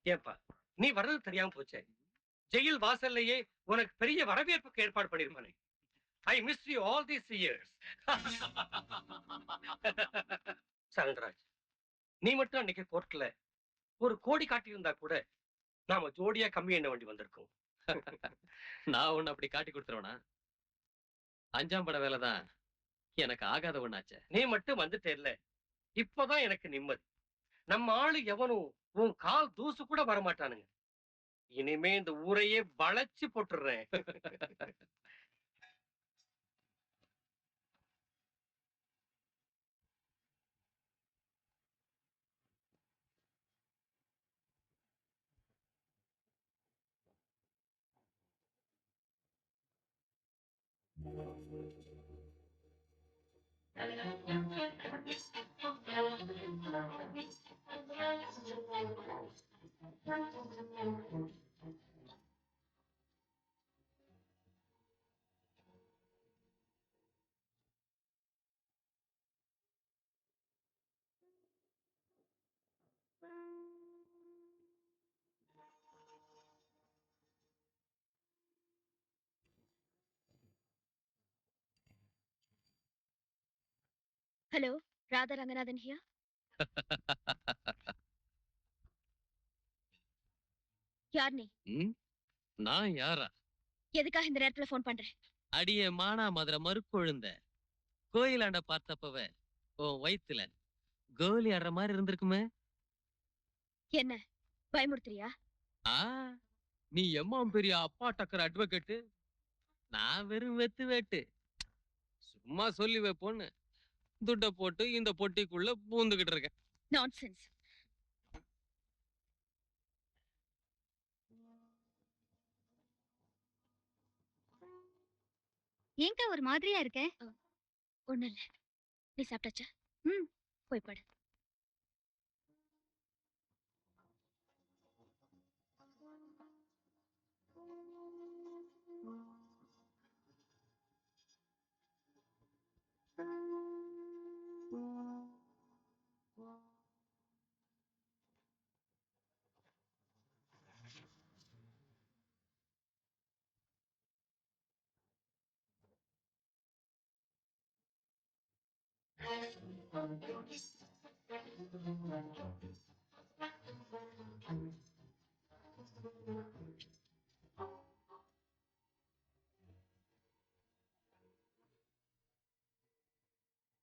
ஏப்பா நீ வர்றது தெரியாம போச்சே. ஜெயில் வாசல்லையே உனக்கு பெரிய வரவேற்புக்கு ஏற்பாடு பண்ணிருமானே. I missed you all these years. Charanraj, நீ மட்டும் அன்னைக்கு கோர்ட்ல ஒரு கோடி காட்டியிருந்தா கூட நாம ஜோடியா கம்மி எண்ண வேண்டி வந்திருக்கோம். நான் உன்னை அப்படி காட்டி கொடுத்துருவனா? 5ஆம் பட வேலைதான் எனக்கு ஆகாத ஒண்ணாச்சே. நீ மட்டும் வந்துட்டேல்ல, இப்பதான் எனக்கு நிம்மதி. நம்ம ஆளு எவனும் உன் கால் தூசு கூட வரமாட்டானுங்க. இனிமே இந்த ஊரையே வளைச்சு போட்டுறேன். ஹலோ, ராதா ரங்கநாதன் ஹியா. யார் நீ? நான் யாரா? எதுக்காக இந்த நேரத்துல போன் பண்றேன்? அடியே மானா மதுரை மறுக்கொழுந்த கோயிலாண்ட பார்த்தப்பவ உன் வயித்துல கோலி ஆடுற மாதிரி இருந்திருக்குமே. என்ன பயமுறுத்துறியா? ஆ, நீ எம்மாம் பெரிய அப்பா டக்கர் அட்வொகேட்டு, நான் வெறும் வெத்து வேட்டு. சும்மா சொல்லி வைப்போன்னு துட்ட போட்டு இந்த பொட்டிக்குள்ள பூந்துகிட்டு இருக்கேன். நான்சென்ஸ். ஏங்க ஒரு மாதிரியா இருக்க? ஒண்ணு இல்ல. நீ சாப்பிட்டாச்சா? போய் படு.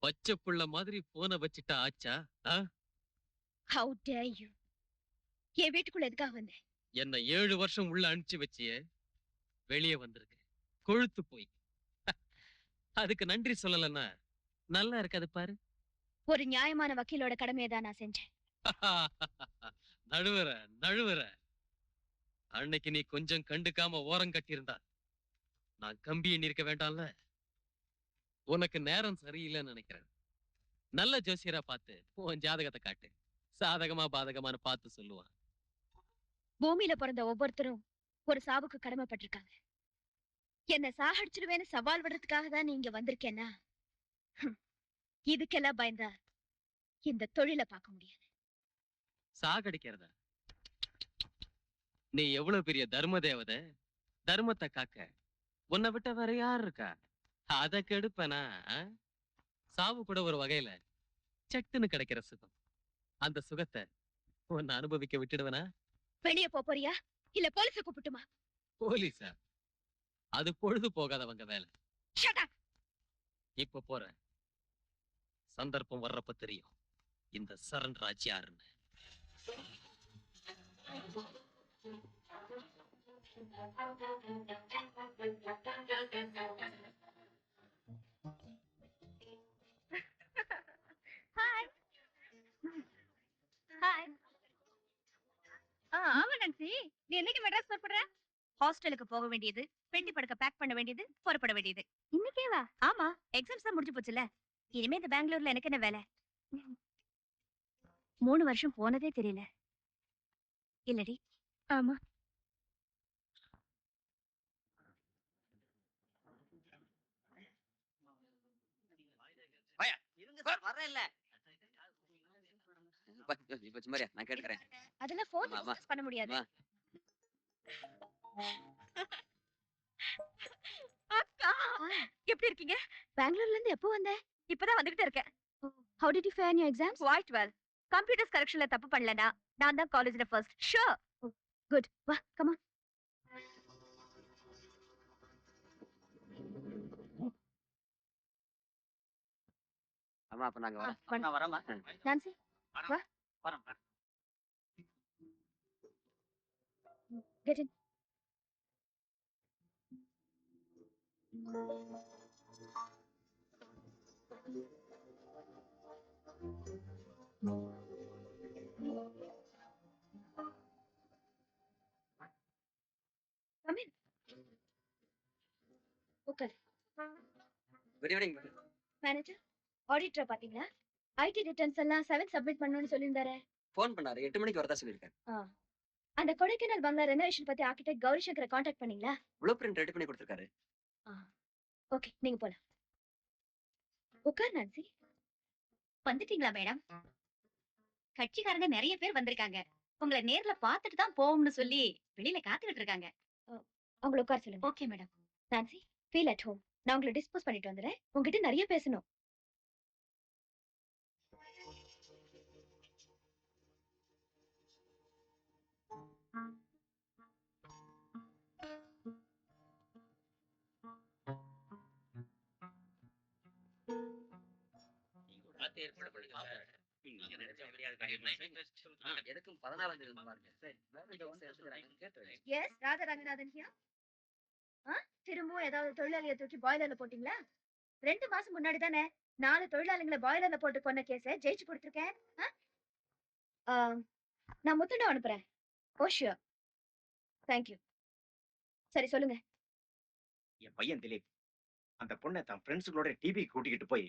பச்சை புள்ள மாதிரி போன வச்சுட்டா ஆச்சா? How dare you! என் வீட்டுக்குள்ள எதுக்காக வந்த? என்ன 7 வருஷம் உள்ள அனுப்பிச்சு வச்சியே, வெளியே வந்திருக்கு கொழுத்து போய். அதுக்கு நன்றி சொல்லலன்னா நல்லா இருக்காது பாரு. ஒரு நியாயமான வக்கீலோட கடமையை தான் நான் செஞ்சேன். நழுவுற நழுவுற. அன்னைக்கு நீ கொஞ்சம் கண்டுக்காம ஓரம் கட்டியிருந்தா நான் கம்பி எண்ணிருக்க வேண்டாம்ல. உனக்கு நேரம் சரியில்லைன்னு நினைக்கிறேன். நல்ல ஜோசியரா பார்த்து உன் ஜாதகத்தை காட்டு. சாதகமா பாதகமானு பார்த்து சொல்லுவான். பூமியில பிறந்த ஒவ்வொருத்தரும் ஒரு சாவுக்கு கடமைப்பட்டிருக்காங்க. என்ன சாகடிச்சிடுவேன்னு சவால் விடுறதுக்காக தான் நீ இங்க வந்திருக்கேன்னா, இதுக்கெல்லாம் பயந்தா இந்த தொழிலை பார்க்க முடியாது. சாகடிக்கிறதா? நீ எவ்வளவு பெரிய தர்ம தேவதை. தர்மத்தை காக்க உன்னை விட்ட வேற யார் இருக்கா? அத கெடுப்பனா? சாவு கூட ஒரு வகையில சட்டுன்னு கிடைக்கிற சுகம். அந்த சுகத்தை உன்னை அனுபவிக்க விட்டுடுவனா? வெளியே போறியா இல்ல போலீஸ கூப்பிட்டுமா? போலீஸா? அது பொழுது போகாதவங்க வேலை. Shut up! இப்ப போற. சந்தர்ப்பம் வர்றப்ப தெரியும் இந்த சரண்ராஜ் யாருன்னு. ஹாய். ஹாய். ஆமா நான்சி, நீ என்னைக்கு மெட்ராஸ் புறப்படுற? ஹாஸ்டலுக்கு போக வேண்டியது, பெட்டி படுக்க பேக் பண்ண வேண்டியது, புறப்பட வேண்டியது. இன்னைக்கேவா? ஆமா, எக்ஸாம்ஸ் தான் முடிஞ்சு போச்சுல. இனிமே இந்த பெங்களூர்ல எனக்கு என்ன வேலை? 3 வருஷம் போனதே தெரியல. இல்லடி? ஆமா. இருங்க சார், வரேன் இல்ல. இப்ப சும்மாரியா, நான் கேட்டுக்கிறேன். அதெல்லாம் போன் ஆமா, ஆமா. டிஸ்கஸ் பண்ண முடியாது. ஆமா. அக்கா, எப்படி இருக்கீங்க? பெங்களூர்ல இருந்து எப்போ வந்த? இப்பதான் வந்துகிட்டு இருக்கேன். How did you fare in your exams? Quite well. Computers கரெக்ஷன்ல தப்பு பண்ணலனா நான் தான் காலேஜ்ல ஃபர்ஸ்ட். Sure. Good. வா, come on. ஆமா, அப்ப நாங்க வரோம். வணக்கம். நான் வரேம்மா. நான்சி, வா. வரேன். Get in. Come in. உட்கார். Good evening. மேனேஜர், ஆடிட்டர் பாத்தீங்களா? ஐடி ரிட்டர்ன்ஸ் எல்லாம் 7 சப்மிட் பண்ணனும்னு சொல்லிருந்தாரு. ஃபோன் பண்ணாரு, 8 மணிக்கு வரதா சொல்லிருக்காரு. அந்த கொடைக்கானல் பங்களா ரெனோவேஷன் பத்தி ஆர்கிடெக்ட் கௌரி சங்கரை காண்டாக்ட் பண்ணீங்களா? ப்ளூ பிரிண்ட் ரெடி பண்ணி கொடுத்திருக்காரு. ஓகே, நீங்க போலாம். உட்கார் நான்சி. வந்துட்டீங்களா மேடம்? கட்சிக்காரங்க நிறைய பேர் வந்திருக்காங்க. உங்களை நேர்ல பார்த்துட்டு தான் போவோம்னு சொல்லி வெளியில காத்துக்கிட்டு இருக்காங்க. அவங்களை உட்கார சொல்லுங்க. Okay madam. Nancy, feel at home. நான் உங்களை டிஸ்போஸ் பண்ணிட்டு வந்துறேன். உங்ககிட்ட நிறைய பேசணும். எதுக்கும் 14ஆம் தேதி பாருங்க. Yes, Radha Ranganathan here. திரும்பவும் ஏதாவது தொழிலாளியை தூக்கி பாய்லர்ல போட்டீங்களா? 2 மாசம் முன்னாடி தானே 4 தொழிலாளிகளை பாய்லர்ல போட்டு கொன்ன கேஸ ஜெயிச்சு கொடுத்திருக்கேன். நான் முத்துண்ட அனுப்புறேன். ஓ ஷியோர். தேங்க்யூ. சரி, சொல்லுங்க. என் பையன் திலீப் அந்த பொண்ணை தன் ஃப்ரெண்ட்ஸுகளோட டிவி கூட்டிக்கிட்டு போய்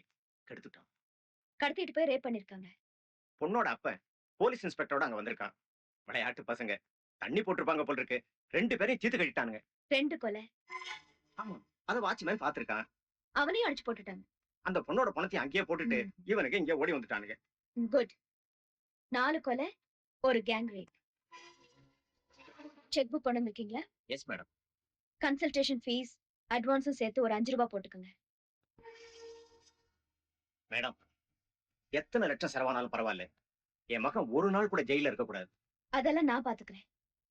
கெடுத்துட்டான். கடத்திட்டு போய் ரேப் பண்ணிருக்காங்க. பொண்ணோட அப்ப போலீஸ் இன்ஸ்பெக்டரோட அங்க வந்திருக்கான். விளையாட்டு பசங்க தண்ணி போட்டிருப்பாங்க போல் இருக்கு. 2 பேரையும் தீத்து கட்டிட்டானுங்க. 2 கொலை. ஆமா, அத வாட்ச்மேன் பாத்துருக்கான். அவனையும் அடிச்சு போட்டுட்டாங்க. அந்த பொண்ணோட பணத்தையும் அங்கேயே போட்டுட்டு இவனுக்கு இங்க ஓடி வந்துட்டானுங்க. குட். 4 கொலை, ஒரு கேங் ரேப். செக் புக் கொண்டு வந்திருக்கீங்களா? Yes madam. கன்சல்டேஷன் ஃபீஸ் அட்வான்ஸும் சேர்த்து ஒரு 5 ரூபாய் போட்டுக்கோங்க. மேடம், எத்தனை லட்சம் செலவானாலும் பரவாயில்ல, என் மகன் ஒரு நாள் கூட ஜெயில இருக்க கூடாது. அதெல்லாம் நான் பாத்துக்கிறேன்.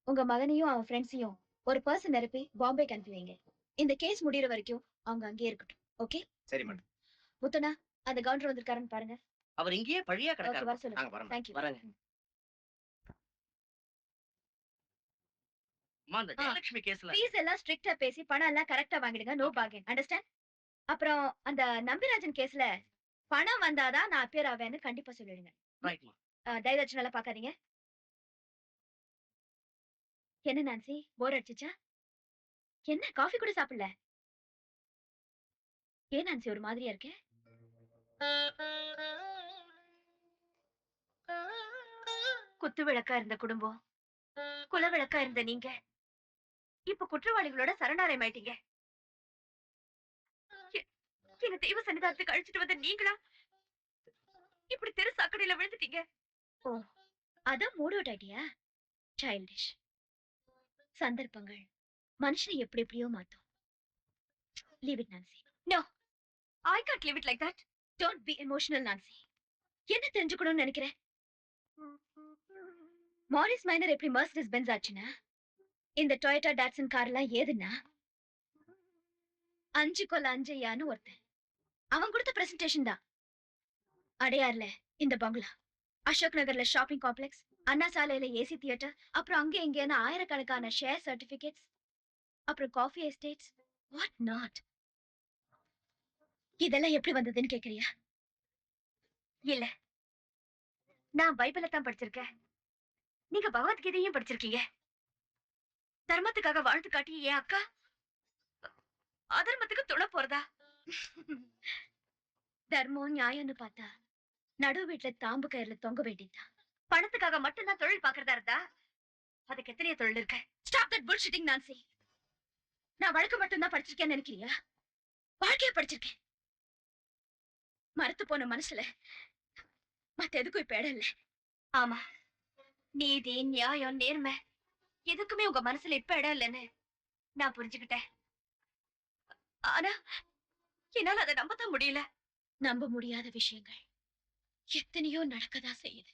உங்க மகனையும் அவன் ஃப்ரெண்ட்ஸையும் ஒரு பர்சன் நிரப்பி பாம்பேக்கு அனுப்பி வைங்க. இந்த கேஸ் முடியற வரைக்கும் அவங்க அங்கேயே இருக்கட்டும். ஓகே? சரி மேடம். முத்தனா, அந்த கவுண்டர் வந்திருக்காருன்னு பாருங்க. அவர் இங்கேயே பழியா ஓகே, கிடக்காரு. வர சொல்லுங்க. நாங்க வரோம். தேங்க்யூ. வரேங்க. அம்மா, அந்த ஜெயலட்சுமி கேஸ்ல ஃபீஸ் எல்லாம் ஸ்ட்ரிக்ட்டா பேசி பணம் எல்லாம் கரெக்ட்டா வாங்கிடுங்க. No bargain. அண்டர்ஸ்டாண்ட்? அப்புறம் அந்த நம்பிராஜன் கேஸ்ல பணம் வந்தாதான் நான் அப்பியர் ஆவேன்னு கண்டிப்பா சொல்லிடுங்க. ரைட்மா. தயதாச்சு நல்லா பாக்காதீங்க. என்ன நான்சி, போர் அடிச்சுச்சா? என்ன காஃபி கூட சாப்பிடல? ஏன் நான்சி ஒரு மாதிரியா இருக்கே? குத்து விளக்கா இருந்த குடும்பம், குல விளக்கா இருந்த நீங்க இப்ப குற்றவாளிகளோட சரணாலயம் ஆயிட்டீங்க. என்ன தெய்வ சன்னிதானத்துக்கு அழைச்சிட்டு வந்த நீங்களா இப்படி தெரு சாக்கடையில விழுந்துட்டீங்க? ஓ, அதான் மூட் அவுட் ஆயிட்டியா? சைல்டிஷ். சந்தர்ப்பங்கள் மனுஷனை எப்படி எப்படியோ மாத்தும். Leave it Nancy. No, I can't leave it like that. Don't be emotional Nancy. என்ன தெரிஞ்சுக்கணும்னு நினைக்கிறேன்? மாரிஸ் மைனர் எப்படி மர்சிடிஸ் பென்ஸ் ஆச்சுன்னா, இந்த டொயோட்டா டாட்சன் கார்லாம் ஏதுன்னா 5 கொல்ல 5 ஐயான்னு ஒருத்தன் அவன் கொடுத்த பிரசன்டேஷன் தான். அடையார்ல இந்த பங்களா, அசோக் நகர்ல ஷாப்பிங் காம்ப்ளெக்ஸ், அண்ணா சாலையில ஏசி தியேட்டர், அப்புறம் அங்கே இங்கேன்னு ஆயிரக்கணக்கான ஷேர் சர்டிபிகேட்ஸ், அப்புறம் காஃபி எஸ்டேட்ஸ், வாட் நாட். இதெல்லாம் எப்படி வந்ததுன்னு கேக்குறியா? இல்ல, நான் பைபிளை தான் படிச்சிருக்கேன். நீங்க பகவத்கீதையும் படிச்சிருக்கீங்க. தர்மத்துக்காக வாழ்த்து காட்டி என் அக்கா அதர்மத்துக்கு துணை போறதா? தர்மம் நியாயம்னு பார்த்தா நடு வீட்டுல தாம்பு கயிறுல தொங்க வேண்டியதுதான். பணத்துக்காக மட்டும்தான் தொழில் பாக்குறதா இருந்தா அதுக்கு எத்தனையோ தொழில் இருக்கு. Stop that bullshitting Nancy. நான் வழக்கு மட்டும்தான் படிச்சிருக்கேன்னு நினைக்கிறியா? வாழ்க்கைய படிச்சிருக்கேன். மறுத்து போன மனசுல மத்த எதுக்கும் இப்ப இடம் இல்ல. ஆமா, நீதி, நியாயம், நேர்மை எதுக்குமே உங்க மனசுல இப்ப இடம் இல்லைன்னு நான் புரிஞ்சுக்கிட்டேன். ஆனா என்னால அதை நம்பத்தான் முடியல. நம்ப முடியாத விஷயங்கள் எத்தனையோ நடக்கதான் செய்யுது.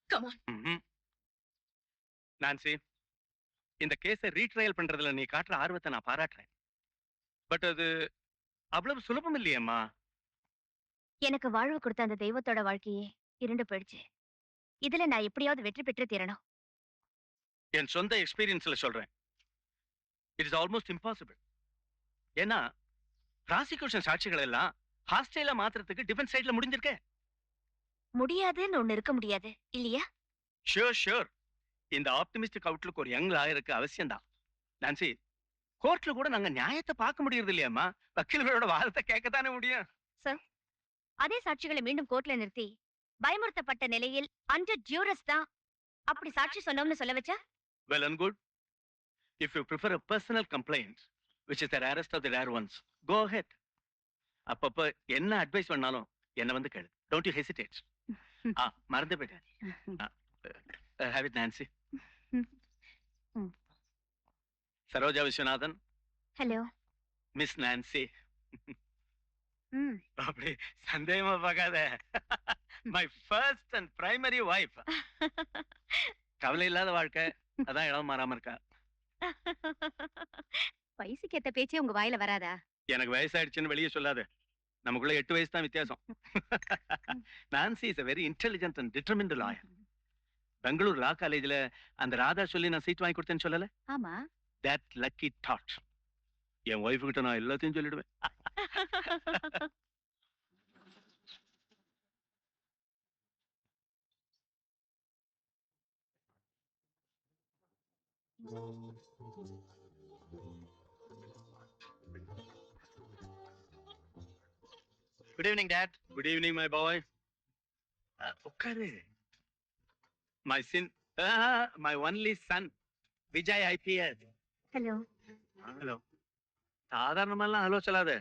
Come on. நான்சி, இந்த கேஸை ரீட்ரையல் பண்றதுல நீ காட்டுற ஆர்வத்தை நான் பாராட்டுறேன். பட் அது அவ்வளவு சுலபம் இல்லையேம்மா. எனக்கு வாழ்வு கொடுத்த அந்த தெய்வத்தோட வாழ்க்கையே இருண்டு போயிடுச்சு. இதுல நான் எப்படியாவது வெற்றி பெற்று தீரணும். என் சொந்த எக்ஸ்பீரியன்ஸ்ல சொல்றேன். It is almost impossible. ஏன்னா ப்ராசிக்யூஷன் சாட்சிகள் எல்லாம் ஹாஸ்டேல மாத்திரத்துக்கு டிஃபென்ஸ் சைட்ல முடிஞ்சிருக்க. முடியாதுன்னு ஒண்ணு இருக்க முடியாது இல்லையா? Sure sure. இந்த ஆப்டிமிஸ்டிக் அவுட்லுக் ஒரு யங் லாயருக்கு அவசியம்தான். நான்சி, கோர்ட்ல கூட நாங்க நியாயத்தை பார்க்க முடியறது இல்லையாம்மா. வக்கீல்களோட வாதத்தை கேட்கத்தானே முடியும். அதே சாட்சிகளை மீண்டும் கோர்ட்ல நிறுத்தி பயமுறுத்தப்பட்ட நிலையில் அண்டர் டியூரஸ் தான் அப்படி சாட்சி சொன்னோம்னு சொல்ல வச்சா? Well and good. If you prefer a personal complaint, which is the rarest of the rare ones, go ahead. அப்பப்ப என்ன அட்வைஸ் பண்ணாலும் என்ன வந்து கேளு. Don't you hesitate. மறந்து போயிட்டேன். Have it, Nancy. Saroja Viswanathan. Hello. Miss Nancy. அப்படி சந்தேகமா பார்க்காத. My first and primary wife. கவலை இல்லாத வாழ்க்கை, அதான் இடம் மாறாம இருக்கா. வயசுக்கு ஏத்த பேச்சே உங்க வாயில வராதா? எனக்கு வயசாயிடுச்சுன்னு வெளியே சொல்லாத. நமக்குள்ள 8 வயசு தான் வித்தியாசம். Nancy is a very intelligent and determined lawyer. Bangalore law காலேஜ்ல அந்த ராதா சொல்லி நான் சீட் வாங்கி கொடுத்தேன்னு சொல்லல? ஆமா. That lucky thought. என் ஒய்ஃப் கிட்ட நான் எல்லாத்தையும் சொல்லிடுவேன். Good evening dad. Good evening my boy. உட்காரு. My my only son, Vijay IPS. Hello. Hello. சாதாரணமெல்லாம் ஹலோ சொல்லாத.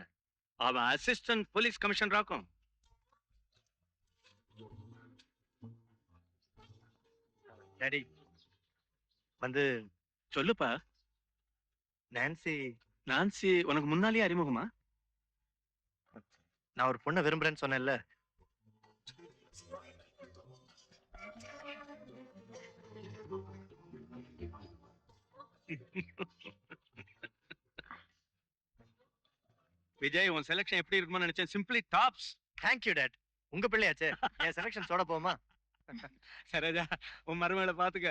அவன் அசிஸ்டன்ட் போலீஸ் கமிஷனர் ஆக்கும். டாடி வந்து சொல்லுப்பா. நான்சி நான்சி உனக்கு முன்னாலேயே அறிமுகமா? நான் ஒரு பொண்ணை விரும்புறேன்னு சொன்னேன்ல. விஜய், உன் செலக்ஷன் எப்படி இருக்கும்னு நினைச்சேன். Simply tops. Thank you date. உங்க பிள்ளையாச்சே, என் செலக்ஷன் சோட போமா? சரோஜா, உன் மருமகளை பாத்துக்க.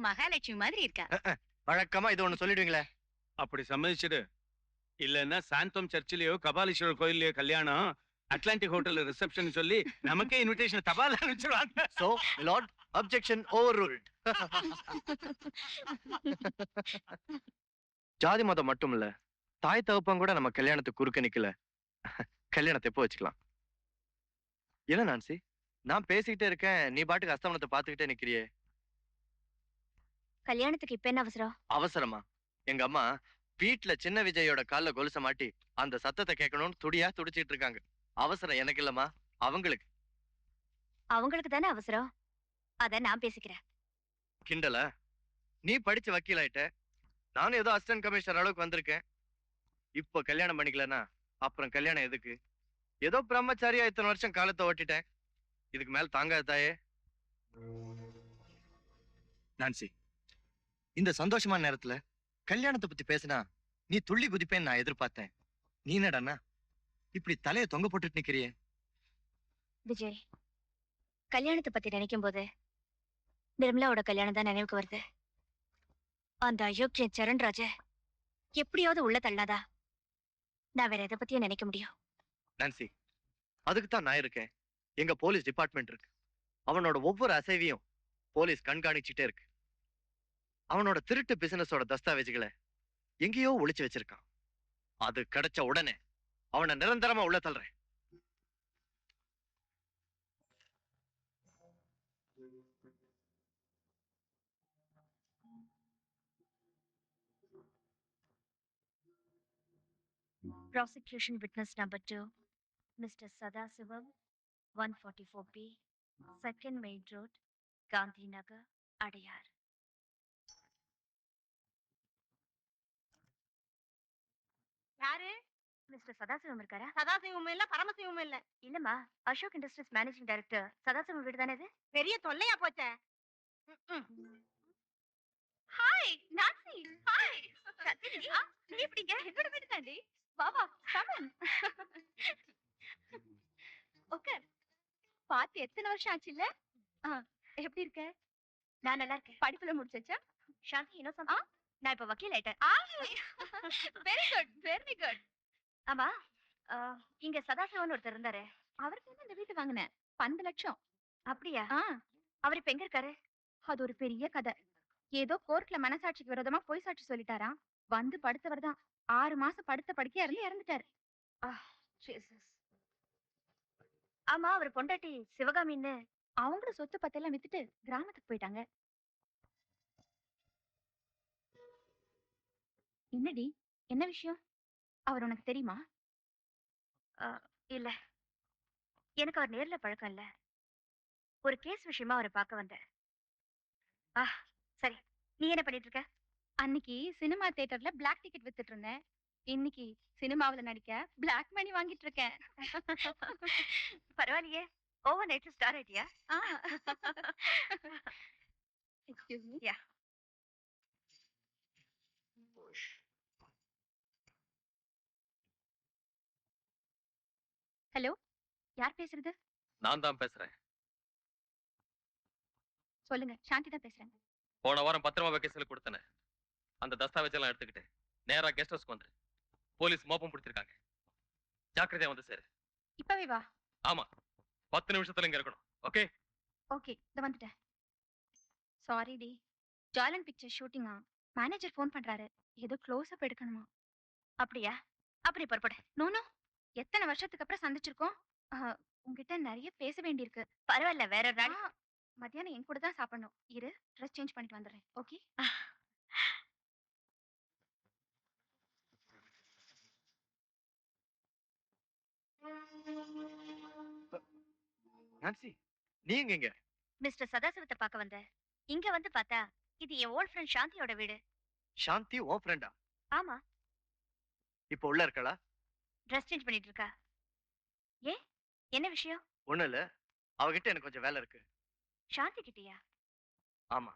மகாலட்சுமி மாதிரி இருக்கா. வழக்கமா இது ஒண்ணு சொல்லிடுவீங்களே. அப்படி சம்மதிச்சிடு. இல்லன்னா சாந்தோம் சர்ச்சிலேயோ கபாலீஸ்வரர் கோயில்லயோ கல்யாணம், அட்லாண்டிக் ஹோட்டல் ரிசப்ஷன் சொல்லி நமக்கே இன்விடேஷன் தபால் அனுப்பிச்சிருவாங்க. So lord, objection overruled. ஜாதி மதம் மட்டும் இல்ல, தாய் தகப்பன் கூட நம்ம கல்யாணத்துக்கு குறுக்க நிக்கல. கல்யாணத்தை எப்போ வச்சுக்கலாம்? என்ன நான்சி, நான் பேசிக்கிட்டே இருக்கேன், நீ பாட்டுக்கு அஸ்தமனத்தை பாத்துக்கிட்டே நிக்கிறியே. கல்யாணத்துக்கு இப்ப என்ன அவசரம்? அவசரமா? எங்க அம்மா வீட்டுல சின்ன விஜயோட கால்ல கொலுச மாட்டி அந்த சத்தத்தை கேட்கணும்னு துடியா துடிச்சிட்டு இருக்காங்க. அவசரம் எனக்கு இல்லம்மா, அவங்களுக்கு. அவங்களுக்கு தானே அவசரம். அத நான் பேசிக்கிறேன். கிண்டல? நீ படிச்சு வக்கீல் ஆயிட்ட, நானும் ஏதோ அசிஸ்டன்ட் கமிஷனர் அளவுக்கு வந்திருக்கேன். இப்போ கல்யாணம் பண்ணிக்கலன்னா அப்புறம் கல்யாணம் எதுக்கு? ஏதோ பிரம்மச்சாரியா இத்தனை வருஷம் காலத்தை ஓட்டிட்டேன், இதுக்கு மேல தாங்காது தாயே. நான்சி, இந்த சந்தோஷமான நேரத்துல கல்யாணத்தை பத்தி பேசினா நீ துள்ளி குதிப்பேன்னு நான் எதிர்பார்த்தேன். நீ என்னடான்னா இப்படி தலையை தொங்க போட்டுட்டு நிக்கிறியே. விஜய், கல்யாணத்தை பத்தி நினைக்கும் போது நிர்மலாவோட கல்யாணம் தான் நினைவுக்கு வருது. அந்த அயோக்கியன் சரண்ராஜ எப்படியாவது உள்ள தள்ளாதா நான் வேற எதை பத்தியும் நினைக்க முடியும். நான்சி, அதுக்கு தான் நான் இருக்கேன். எங்க போலீஸ் டிபார்ட்மெண்ட் இருக்கு. அவனோட ஒவ்வொரு அசைவையும் போலீஸ் கண்காணிச்சுட்டே இருக்கு. அவனோட திருட்டு பிசினஸோட தஸ்தாவேஜுகளை எங்கேயோ ஒளிச்சு வச்சிருக்கான். அது கிடைச்ச உடனே அவனை நிரந்தரமா உள்ள தள்ளுறேன். Prosecution witness number 2, Mr. Sadasivam, 144B, 2nd Main Road, Gandhinagar, Adayar. யாரு? மிஸ்டர் சதாசிவம் இருக்காரா? சதாசிவமும் இல்ல பரமசிவமும் இல்ல. இல்லம்மா, Ashok industries managing director Sadasivam வீடு தானே இது? பெரிய தொல்லையா போச்சே. Hi Nancy. ஹாய் சத்யஜி. நீ எப்படிங்க? என்னோட வீடு தாண்டி. வா வா, கம் இன். ஓகே. பாத்து எத்தனை வருஷம் ஆச்சு இல்ல? எப்படி இருக்க? நான் நல்லா இருக்கேன். படிப்புல முடிச்சச்சா? சாந்தி இன்னும் சம்பா? நான் இப்ப வக்கீல் ஆயிட்டேன். Very good, very good. ஆமா, இங்க சதாசிவன் ஒருத்தர் இருந்தாரு. அவருக்கு தான் இந்த வீட்டு வாங்கினேன். 12 லட்சம். அப்படியா? அவர் இப்ப எங்க இருக்காரு? அது ஒரு பெரிய கதை. ஏதோ கோர்ட்ல மனசாட்சிக்கு விரோதமா பொய் சாட்சி சொல்லிட்டாராம். வந்து படுத்தவர் தான் 6 மாசம் படுத்த படுக்கையா இருந்து இறந்துட்டாரு. ஆமா, அவர் பொண்டாட்டி சிவகாமின்னு அவங்களும் சொத்து பத்தெல்லாம் வித்துட்டு கிராமத்துக்கு போயிட்டாங்க. என்னடி, என்ன விஷயம்? அவர் உனக்கு தெரியுமா? இல்ல, எனக்கு அவர் நேர்ல பழக்கம் இல்ல. ஒரு கேஸ் விஷயமா அவரை பார்க்க வந்தேன். சரி, நீ என்ன பண்ணிட்டு இருக்க? அன்னைக்கு சினிமா தியேட்டர்ல பிளாக் டிக்கெட் வித்துட்டு இருந்தேன். இன்னைக்கு சினிமாவுல நடிக்க பிளாக் மணி வாங்கிட்டு இருக்கேன். பரவாயில்லையே, ஓவர் நைட் ஸ்டார் ஆயிட்டியா? Excuse me. யா. ஹலோ, யார் பேசுறது? நான் தான் பேசுறேன். சொல்லுங்க, சாந்தி தான் பேசுறேன். போன வாரம் பத்திரமா வெக்கேஷனுக்கு கொடுத்தேன். அந்த தஸ்தாவேஜ் எல்லாம் எடுத்துக்கிட்டு நேரா கெஸ்ட் ஹவுஸ்க்கு வந்துரு. போலீஸ் மோப்பம் பிடிச்சிருக்காங்க. ஜாக்கிரதையா வந்து சேரு. இப்பவே வா. ஆமா, 10 நிமிஷத்துல இங்க இருக்கணும். ஓகே? ஓகே, இத வந்துட்டேன். சாரி டி, ஜாலன் பிக்சர் ஷூட்டிங்கா. மேனேஜர் ஃபோன் பண்றாரு, ஏதோ க்ளோஸ் அப் எடுக்கணுமா. அப்படியா? அப்படி புறப்படு. நோ நோ, எத்தனை வருஷத்துக்கு அப்புறம் சந்திச்சிருக்கோம். உங்ககிட்ட நிறைய பேச வேண்டியிருக்கு. பரவாயில்ல, வேற ஒரு நாள் மத்தியானம் என் கூட தான் சாப்பிடணும். இரு, ட்ரெஸ் சேஞ்ச் பண்ணிட்டு வந்துடுறேன். ஓகே? நான்சி, நீ எங்க? மிஸ்டர் சதாசிவத்தை பார்க்க வந்தேன். இங்க வந்து பார்த்தா இது என் ஓல்ட் ஃப்ரெண்ட் சாந்தியோட வீடு. சாந்தி உன் ஃப்ரெண்டா? ஆமா. இப்போ உள்ள இருக்களா? ட்ரெஸ் சேஞ்ச் பண்ணிட்டு இருக்கா. என்ன விஷயம்? ஒண்ணும் இல்ல, அவகிட்ட எனக்கு கொஞ்சம் வேலை இருக்கு. சாந்தி கிட்டயா? ஆமா.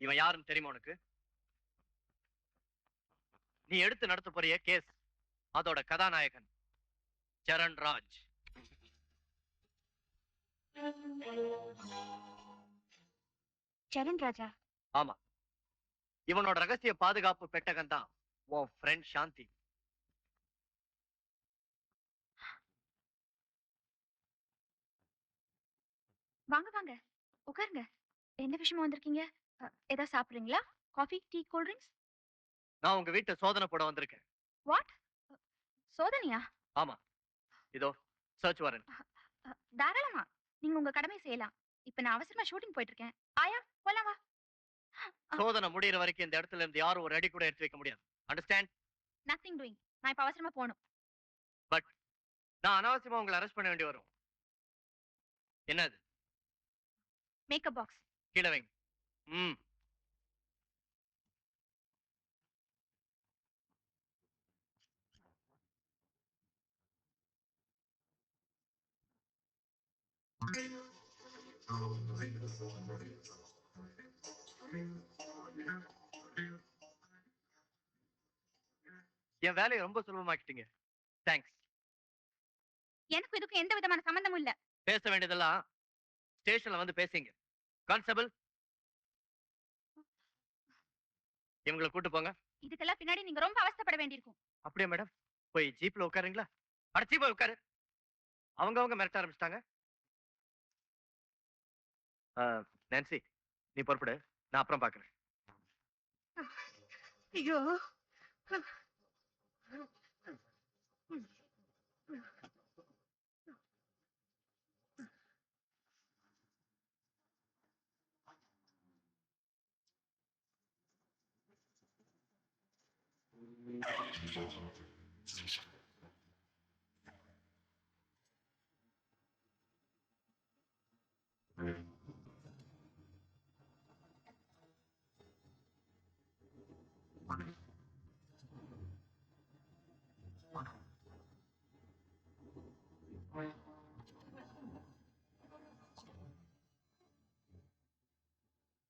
இவன் யாருன்னு தெரியுமா உனக்கு? நீ எடுத்து நடத்த போறிய கேஸ், அதோட கதாநாயகன் சரண் ராஜ். சரண் ராஜா? ஆமா, இவனோட ரகசிய பாதுகாப்பு பெட்டகம் தான் உன் ஃப்ரெண்ட் சாந்தி. வாங்க வாங்க, உட்காருங்க. என்ன விஷயமா வந்திருக்கீங்க? ஏதாவது சாப்பிடுறீங்களா? Coffee, tea, cool drinks? நான் உங்க வீட்டை சோதனை போட வந்திருக்கேன். வாட்? சோதனையா? ஆமா, இதோ சர்ச் வாரண்ட். தாராளமா நீங்க உங்க கடமை செய்யலாம். இப்ப நான் அவசரமா ஷூட்டிங் போயிட்டு இருக்கேன். ஆயா, போலாம் வா. சோதனை முடியிற வரைக்கும் இந்த இடத்துல இருந்து யாரும் ஒரு அடி கூட எடுத்து வைக்க முடியாது. அண்டர்ஸ்டாண்ட்? Nothing doing. நான் இப்ப அவசரமா போகணும். பட் நான் அனாவசியமா உங்களை அரெஸ்ட் பண்ண வேண்டி வரும். என்னது? Makeup box. கீழே வைங்க. என் வேலையை ரொம்ப சுலபமாக்கிட்டீங்க. தேங்க்ஸ். எனக்கு இதுக்கு எந்த விதமான சம்பந்தமும் இல்ல. பேச வேண்டியதெல்லாம் ஸ்டேஷன்ல வந்து பேசுங்க. கான்ஸ்டபிள், இவங்களை கூட்டு போங்க. இதுக்கெல்லாம் பின்னாடி நீங்க ரொம்ப அவஸ்தைப்பட வேண்டியிருக்கும். அப்படியே மேடம், போய் ஜீப்ல உட்காருங்களா? அடைச்சி போய் உட்காரு. அவங்க மிரட்ட ஆரம்பிச்சிட்டாங்க. நான்சி, நீ பொறுப்படு, நான் அப்புறம் பாக்குறேன். ஐயோ,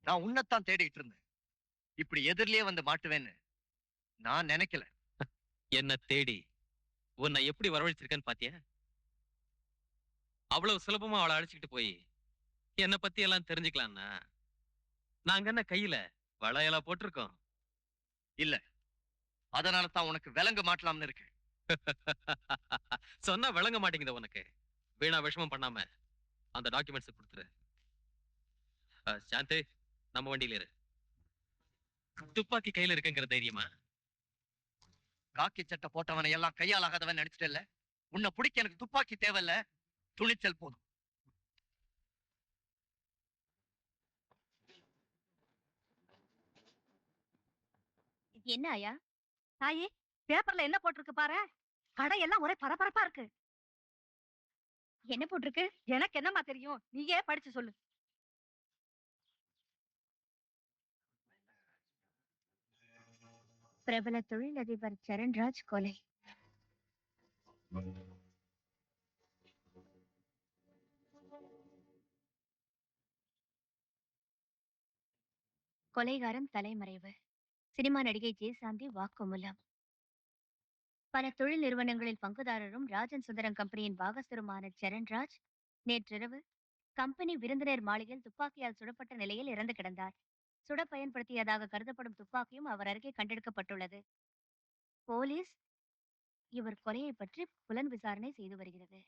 நான் உன்னைத்தான் தேடிட்டு இருந்தேன். இப்படி எதிரிலேயே வந்து மாட்டுவேன்னு நான் நினைக்கல. என்ன தேடி உன்னை எப்படி வரவழைச்சிருக்கேன்னு பாத்தியா? அவ்வளவு சுலபமா அவளை அழைச்சிக்கிட்டு போய் என்னை பத்தி எல்லாம் தெரிஞ்சுக்கலாம்னா நாங்க என்ன கையில வளையலா போட்டிருக்கோம்? இல்ல, அதனால தான் உனக்கு விலங்கு மாட்டலாம்னு இருக்கு. சொன்னா விளங்க மாட்டேங்குது உனக்கு. வீணா விஷமம் பண்ணாம அந்த டாக்குமெண்ட்ஸ் கொடுத்துரு. சாந்தி, நம்ம வண்டியில இரு. துப்பாக்கி கையில இருக்குங்கிற தைரியமா? காக்கி சட்டை போட்டவனை எல்லாம் கையால் ஆகாதவன் நினைச்சிட்டு இல்ல. உன்னை பிடிக்க எனக்கு துப்பாக்கி தேவையில்ல, துணிச்சல் போதும். இது என்ன ஆயா? தாயே, பேப்பர்ல என்ன போட்டிருக்கு பாரு. கடை எல்லாம் ஒரே பரபரப்பா இருக்கு. என்ன போட்டிருக்கு? எனக்கு என்னமா தெரியும், நீயே படிச்சு சொல்லு. பிரபல தொழிலதிபர் சரண்ராஜ் கொலை. கொலைகாரன் தலைமறைவு. சினிமா நடிகை ஜெயசாந்தி வாக்குமூலம். பல தொழில் நிறுவனங்களில் பங்குதாரரும் ராஜன் சுந்தரம் கம்பெனியின் பாகஸ்தருமான சரண்ராஜ் நேற்றிரவு கம்பெனி விருந்தினர் மாளிகையில் துப்பாக்கியால் சுடப்பட்ட நிலையில் இறந்து கிடந்தார். சுட பயன்படுத்தியதாக கருதப்படும் துப்பாக்கியும் அவர் அருகே கண்டெடுக்கப்பட்டுள்ளது. போலீஸ் இவர் கொலையை பற்றி புலன் விசாரணை செய்து வருகிறது.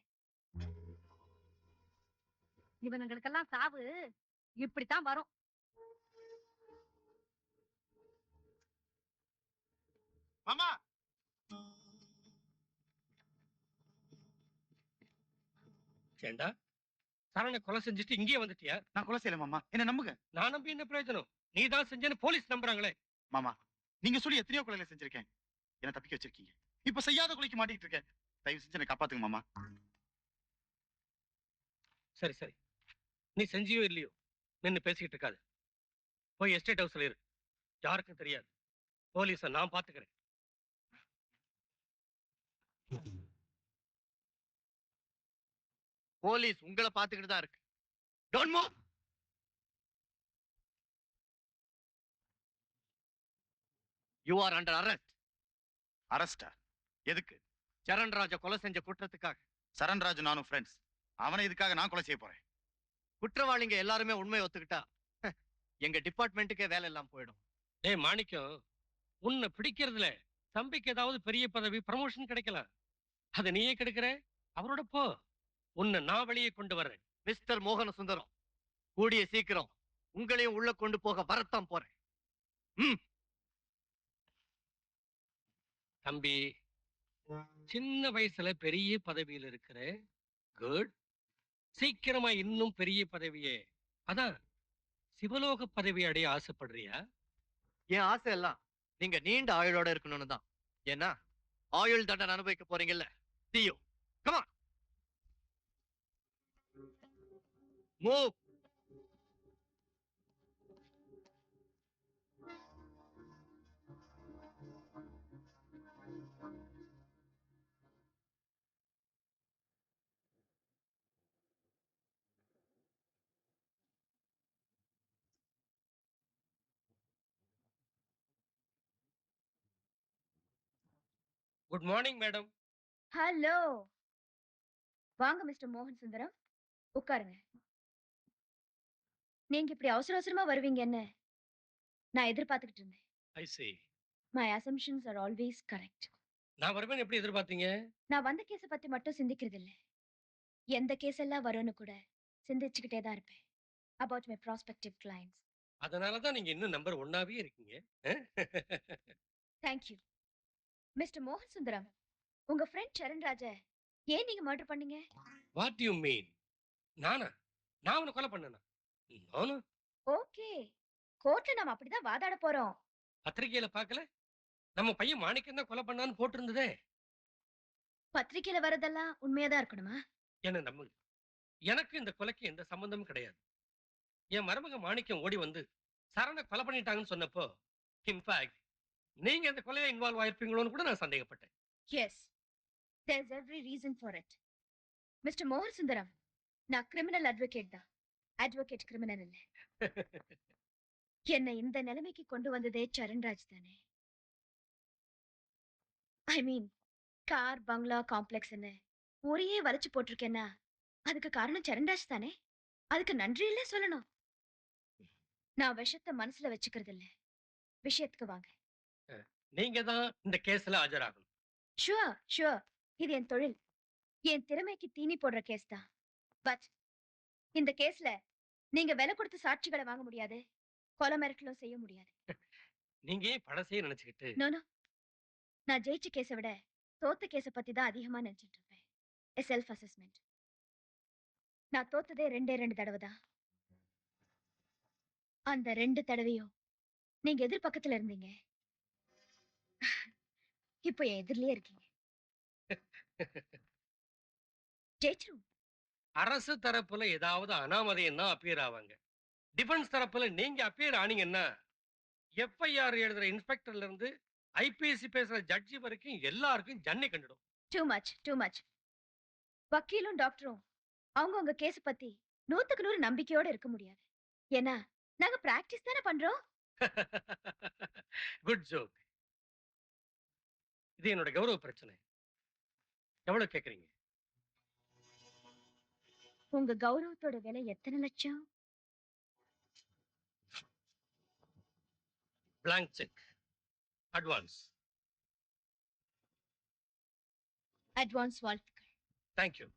இவனுங்களுக்கெல்லாம் சாவு இப்படித்தான் வரும். மாமா, ஏண்டா சரணை கொலை செஞ்சுட்டு இங்கேயே வந்துட்டியா? நான் கொலை செய்யல மாமா, என்ன நம்புங்க. நான் நம்பி என்ன பிரயோஜனம்? நீ தான் செஞ்சேன்னு போலீஸ் நம்புறாங்களே. மாமா, நீங்க சொல்லி எத்தனையோ கொலைகளை செஞ்சிருக்கேன், என்ன தப்பிக்க வச்சிருக்கீங்க. இப்ப செய்யாத கொலைக்கு மாட்டிட்டு இருக்கேன். தயவு செஞ்சு என்ன காப்பாத்துங்க மாமா. சரி சரி, நீ செஞ்சியோ இல்லையோ நின்னு பேசிக்கிட்டு இருக்காது. போய் எஸ்டேட் ஹவுஸ்ல இரு, யாருக்கும் தெரியாது. போலீஸ நான் பாத்துக்கிறேன். போலீஸ் உங்களை பார்த்துக்கிட்டு தான் இருக்கு. Don't move. You are under arrest. அரஸ்டா? எதுக்கு? சரண்ராஜ கொலை செஞ்ச குற்றத்துக்காக. சரண்ராஜ் நானும் ஃப்ரெண்ட்ஸ். அவனை இதுக்காக நான் கொலை செய்ய போறேன். குற்றவாளிங்க எல்லாருமே உண்மையை ஒத்துக்கிட்டா எங்க டிபார்ட்மெண்ட்டுக்கே வேலை எல்லாம் போயிடும். டேய் மாணிக்கம், உன்னை பிடிக்கிறதுல தம்பிக்கு ஏதாவது பெரிய பதவி ப்ரமோஷன் கிடைக்கலாம். அதை நீயே கெடுக்கிற. அவரோட போ, உன்னை நான் வெளியே கொண்டு வர்றேன். மிஸ்டர் மோகன சுந்தரம், கூடிய சீக்கிரம் உங்களையும் உள்ள கொண்டு போக வரத்தான் போறேன். தம்பி, சின்ன வயசுல பெரிய பதவியில் இருக்கிற. குட். சீக்கிரமா இன்னும் பெரிய பதவியே, அதான் சிவலோக பதவி அடைய ஆசைப்படுறியா? என் ஆசை எல்லாம் நீங்க நீண்ட ஆயுளோட இருக்கணும்னு தான். ஏன்னா ஆயுள் தண்டனை அனுபவிக்க போறீங்கல்ல. See you. Come on. Move. Good morning madam. Hello, வாங்க மிஸ்டர் மோகன் சுந்தரம், உட்காருங்க. நீங்க இப்படி அவசர அவசரமா வருவீங்கன்னு நான் எதிர்பார்த்துக்கிட்டு இருந்தேன். ஐ see. My assumptions are always correct. நான் வருவேன் எப்படி எதிர்பார்த்தீங்க? நான் வந்த கேஸ பத்தி மட்டும் சிந்திக்கிறது இல்ல, எந்த கேஸ் எல்லாம் வரும்னு கூட சிந்திச்சுக்கிட்டே தான் இருப்பேன். About my prospective clients. அதனாலதான் நீங்க இன்னும் நம்பர் 1ஆவே இருக்கீங்க. தேங்க்யூ. மிஸ்டர் மோகன் சுந்தரம், உங்க ஃப்ரெண்ட் சரண்ராஜ ஏன் நீங்க மர்டர் பண்ணீங்க? What you mean? நானா? நான் அவனை கொலை பண்ணனா? நானும் ஓகே, கோர்ட்ல நாம அப்படிதான் வாதாட போறோம். பத்திரிகையில பார்க்கல, நம்ம பையன் மாணிக்கம் தான் கொலை பண்ணான்னு போட்டிருந்ததே. பத்திரிக்கையில வரதெல்லாம் உண்மையாதான் இருக்கணுமா? என்ன நம்புங்க, எனக்கு இந்த கொலைக்கு எந்த சம்பந்தமும் கிடையாது. என் மருமக மாணிக்கம் ஓடி வந்து சரணை கொலை பண்ணிட்டாங்கன்னு சொன்னப்போ, இன்ஃபேக்ட் நீங்க இந்த கொலையில இன்வால்வ் ஆயிருப்பீங்களோன்னு கூட நான் சந்தேகப்பட்டேன். Yes, there's every reason for it. Mister மோகன் சுந்தரம், நான் கிரிமினல் அட்வொகேட் தான், அட்வொகேட் கிரிமினல் இல்ல. என்னை இந்த நிலைமைக்கு கொண்டு வந்ததே சரண்ராஜ் தானே. ஐ மீன், கார் பங்களா காம்ப்ளெக்ஸ்னு ஒரே வளைச்சு போட்டிருக்கேன்னா அதுக்கு காரணம் சரண்ராஜ் தானே. அதுக்கு நன்றி இல்ல சொல்லணும். நான் விஷத்தை மனசுல வச்சுக்கிறது இல்ல. விஷயத்துக்கு வாங்க. நீங்க தான் இந்த கேஸ்ல ஆஜராகணும். ஷுவர் ஷுவர், இது என் தொழில். என் திறமைக்கு தீனி போடுற கேஸ் தான். பட் இந்த கேஸ்ல நீங்க விலை கொடுத்து சாட்சிகளை வாங்க முடியாது, கொலை மிரட்டலும் செய்ய முடியாது. நீங்க ஏன் பழசையே நினைச்சுக்கிட்டு? நோ நோ, நான் ஜெயிச்ச கேஸை விட தோத்த கேஸை பத்தி தான் அதிகமா நினைச்சிட்டு இருப்பேன். எ செல்ஃப் அசஸ்மெண்ட். நான் தோத்ததே 2 தடவை தான். அந்த 2 தடவையும் நீங்க எதிர்பக்கத்துல இருந்தீங்க. இப்போ என் எதிரிலே இருக்கீங்க. ஜெயிச்சிரும். அரசு தரப்புல ஏதாவது அனாமதைன்னா அப்பியர் ஆவாங்க. டிஃபென்ஸ் தரப்புல நீங்க அப்பியர் ஆனீங்கன்னா எஃப்ஐஆர் எழுதுற இன்ஸ்பெக்டர்ல இருந்து ஐபிஎஸ்சி பேசுற ஜட்ஜி வரைக்கும் எல்லாருக்கும் ஜன்னி கண்டுடும். Too much too much. வக்கீலும் டாக்டரும் அவங்க கேஸ் பத்தி 100க்கு 100 நம்பிக்கையோட இருக்க முடியாது. ஏன்னா நாங்க பிராக்டிஸ் தானே பண்றோம். Good joke. இது என்னோட கௌரவ பிரச்சனை. எவ்வளவு கேக்குறீங்க? உங்க கௌரவத்தோட விலை எத்தனை லட்சம்? Blank cheque. அட்வான்ஸ். அட்வான்ஸ் வாழ்த்துக்கள். தேங்க்யூ.